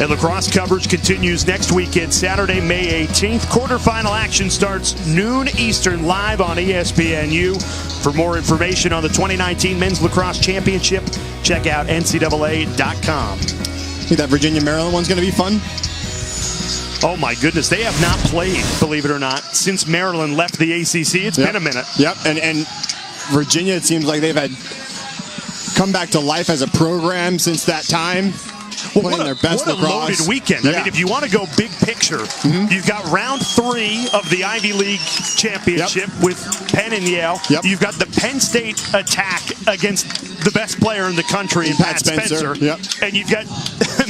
And lacrosse coverage continues next weekend, Saturday, May 18th. Quarterfinal action starts noon Eastern, live on ESPNU. For more information on the 2019 Men's Lacrosse Championship, check out ncaa.com. Think that Virginia-Maryland one's going to be fun? Oh my goodness, they have not played, believe it or not, since Maryland left the ACC. It's been a minute. Yep, and Virginia, it seems like they've had come back to life as a program since that time. Well, playing their best what a lacrosse. loaded weekend. Yeah. I mean, if you want to go big picture, you've got round 3 of the Ivy League Championship with Penn and Yale. Yep. You've got the Penn State attack against the best player in the country, Pat Spencer. Yep. And you've got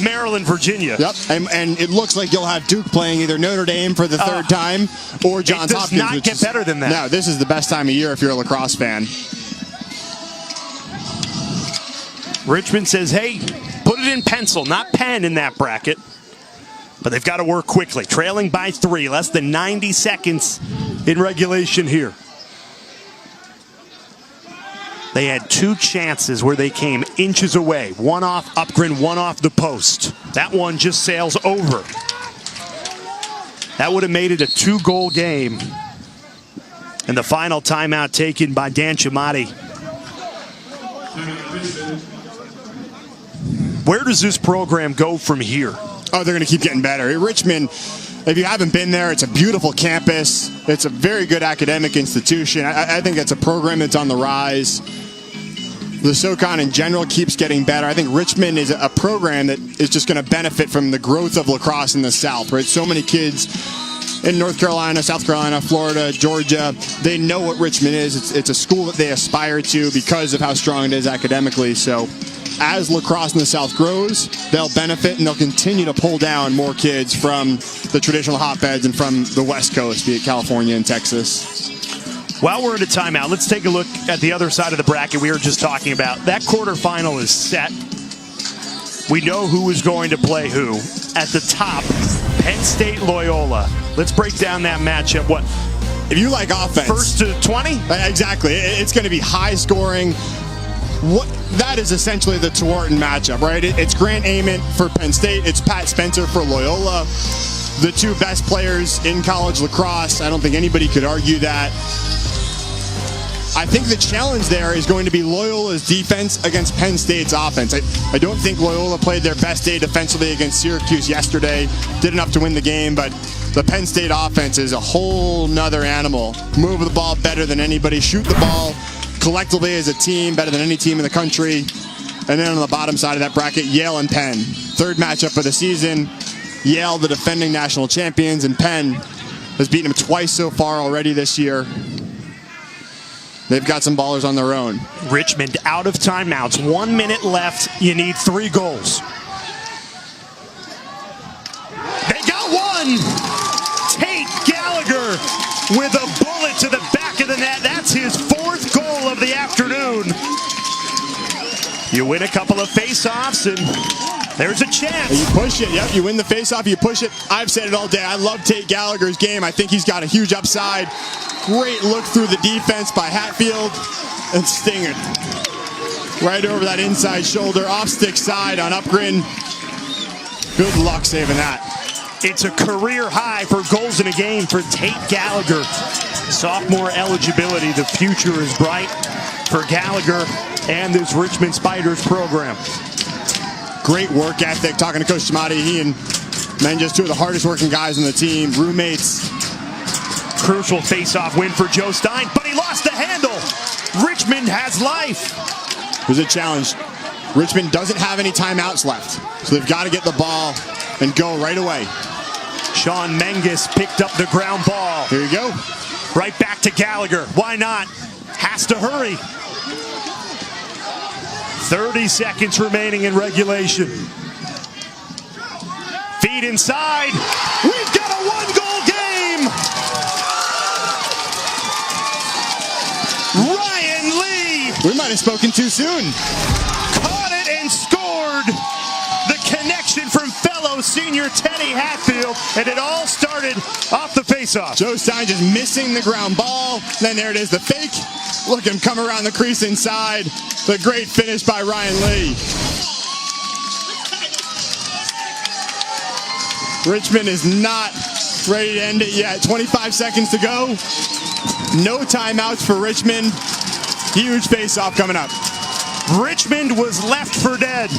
Maryland, Virginia. Yep, and it looks like you'll have Duke playing either Notre Dame for the third time or Johns Hopkins. It does not get better than that. No, this is the best time of year if you're a lacrosse fan. Richmond says, hey, put it in pencil, not pen in that bracket. But they've got to work quickly. Trailing by 3, less than 90 seconds in regulation here. They had 2 chances where they came inches away. One off Upgren, one off the post. That one just sails over. That would have made it a 2-goal game. And the final timeout taken by Dan Chamati. Where does this program go from here? Oh, they're going to keep getting better. Richmond, if you haven't been there, it's a beautiful campus. It's a very good academic institution. I think it's a program that's on the rise. The SoCon in general keeps getting better. I think Richmond is a program that is just going to benefit from the growth of lacrosse in the South, right? So many kids in North Carolina, South Carolina, Florida, Georgia, they know what Richmond is. It's a school that they aspire to because of how strong it is academically. So as lacrosse in the South grows, they'll benefit and they'll continue to pull down more kids from the traditional hotbeds and from the West Coast, be it California and Texas. While we're in a timeout, let's take a look at the other side of the bracket we were just talking about. That quarterfinal is set. We know who is going to play who. At the top, Penn State Loyola. Let's break down that matchup. What? If you like offense. First to 20? Exactly. It's going to be high scoring. That is essentially the Tewaaraton matchup, right? It's Grant Ament for Penn State. It's Pat Spencer for Loyola. The 2 best players in college lacrosse. I don't think anybody could argue that. I think the challenge there is going to be Loyola's defense against Penn State's offense. I don't think Loyola played their best day defensively against Syracuse yesterday. Did enough to win the game, but the Penn State offense is a whole nother animal. Move the ball better than anybody. Shoot the ball collectively as a team, better than any team in the country. And then on the bottom side of that bracket, Yale and Penn. Third matchup of the season. Yale, the defending national champions, and Penn has beaten them twice so far already this year. They've got some ballers on their own. Richmond out of timeouts. 1 minute left. You need 3 goals. They got one! Tate Gallagher with a bullet to the back of the net. That's his 4th goal of the afternoon. You win a couple of face-offs and there's a chance. You push it. Yep, you win the face-off, you push it. I've said it all day. I love Tate Gallagher's game. I think he's got a huge upside. Great look through the defense by Hatfield and Stinger. Right over that inside shoulder, off stick side on Upgren. Good luck saving that. It's a career high for goals in a game for Tate Gallagher. Sophomore eligibility. The future is bright for Gallagher and this Richmond Spiders program. Great work ethic. Talking to Coach Chamati, he and just 2 of the hardest working guys on the team, roommates. Crucial face-off win for Joe Stein, but he lost the handle. Richmond has life. Here's a challenge. Richmond doesn't have any timeouts left, so they've got to get the ball and go right away. Sean Menges picked up the ground ball. Here you go. Right back to Gallagher. Why not? Has to hurry. 30 seconds remaining in regulation. Feed inside. We've got a 1-goal game. Ryan Lee. We might have spoken too soon. Caught it and scored. The connection from fellow senior Teddy Hatfield, and it all started off the faceoff. Joe Stein just missing the ground ball. Then there it is, the fake. Look him come around the crease inside. The great finish by Ryan Lee. Richmond is not ready to end it yet. 25 seconds to go. No timeouts for Richmond. Huge face-off coming up. Richmond was left for dead.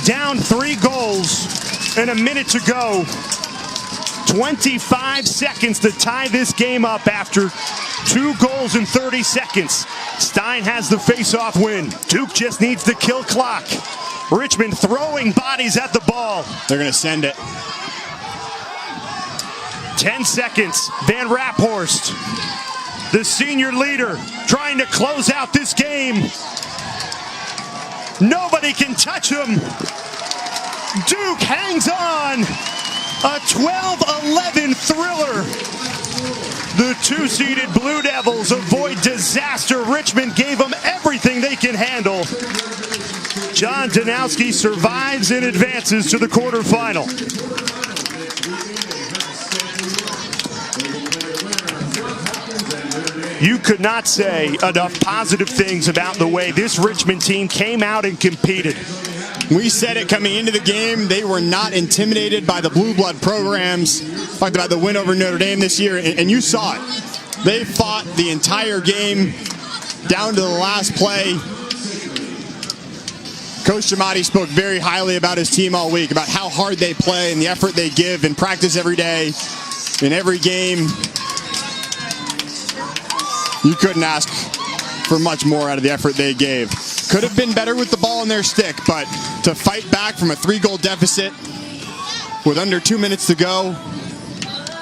Down 3 goals and a minute to go. 25 seconds to tie this game up after 2 goals in 30 seconds. Stein has the face-off win. Duke just needs to kill clock. Richmond throwing bodies at the ball. They're going to send it. 10 seconds. Van Raphorst, the senior leader, trying to close out this game. Nobody can touch him. Duke hangs on. A 12-11 thriller. The 2-seeded Blue Devils avoid disaster. Richmond gave them everything they can handle. John Danowski survives and advances to the quarterfinal. You could not say enough positive things about the way this Richmond team came out and competed. We said it coming into the game. They were not intimidated by the blue blood programs. Talked about the win over Notre Dame this year, and you saw it. They fought the entire game down to the last play. Coach Giamatti spoke very highly about his team all week, about how hard they play and the effort they give in practice every day, in every game. You couldn't ask for much more out of the effort they gave. Could have been better with the ball in their stick, but to fight back from a 3-goal deficit with under 2 minutes to go,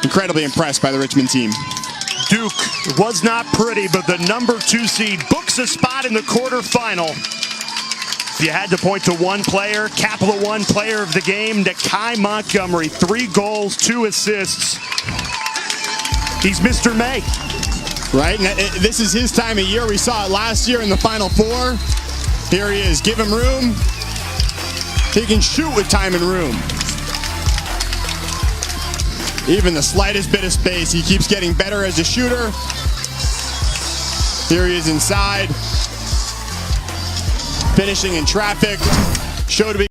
incredibly impressed by the Richmond team. Duke was not pretty, but the number 2 seed books a spot in the quarterfinal. If you had to point to one player, Capital One player of the game, Nakai Montgomery, 3 goals, 2 assists. He's Mr. May. Right, and this is his time of year. We saw it last year in the Final Four. Here he is. Give him room. He can shoot with time and room. Even the slightest bit of space, he keeps getting better as a shooter. Here he is inside. Finishing in traffic. Show to be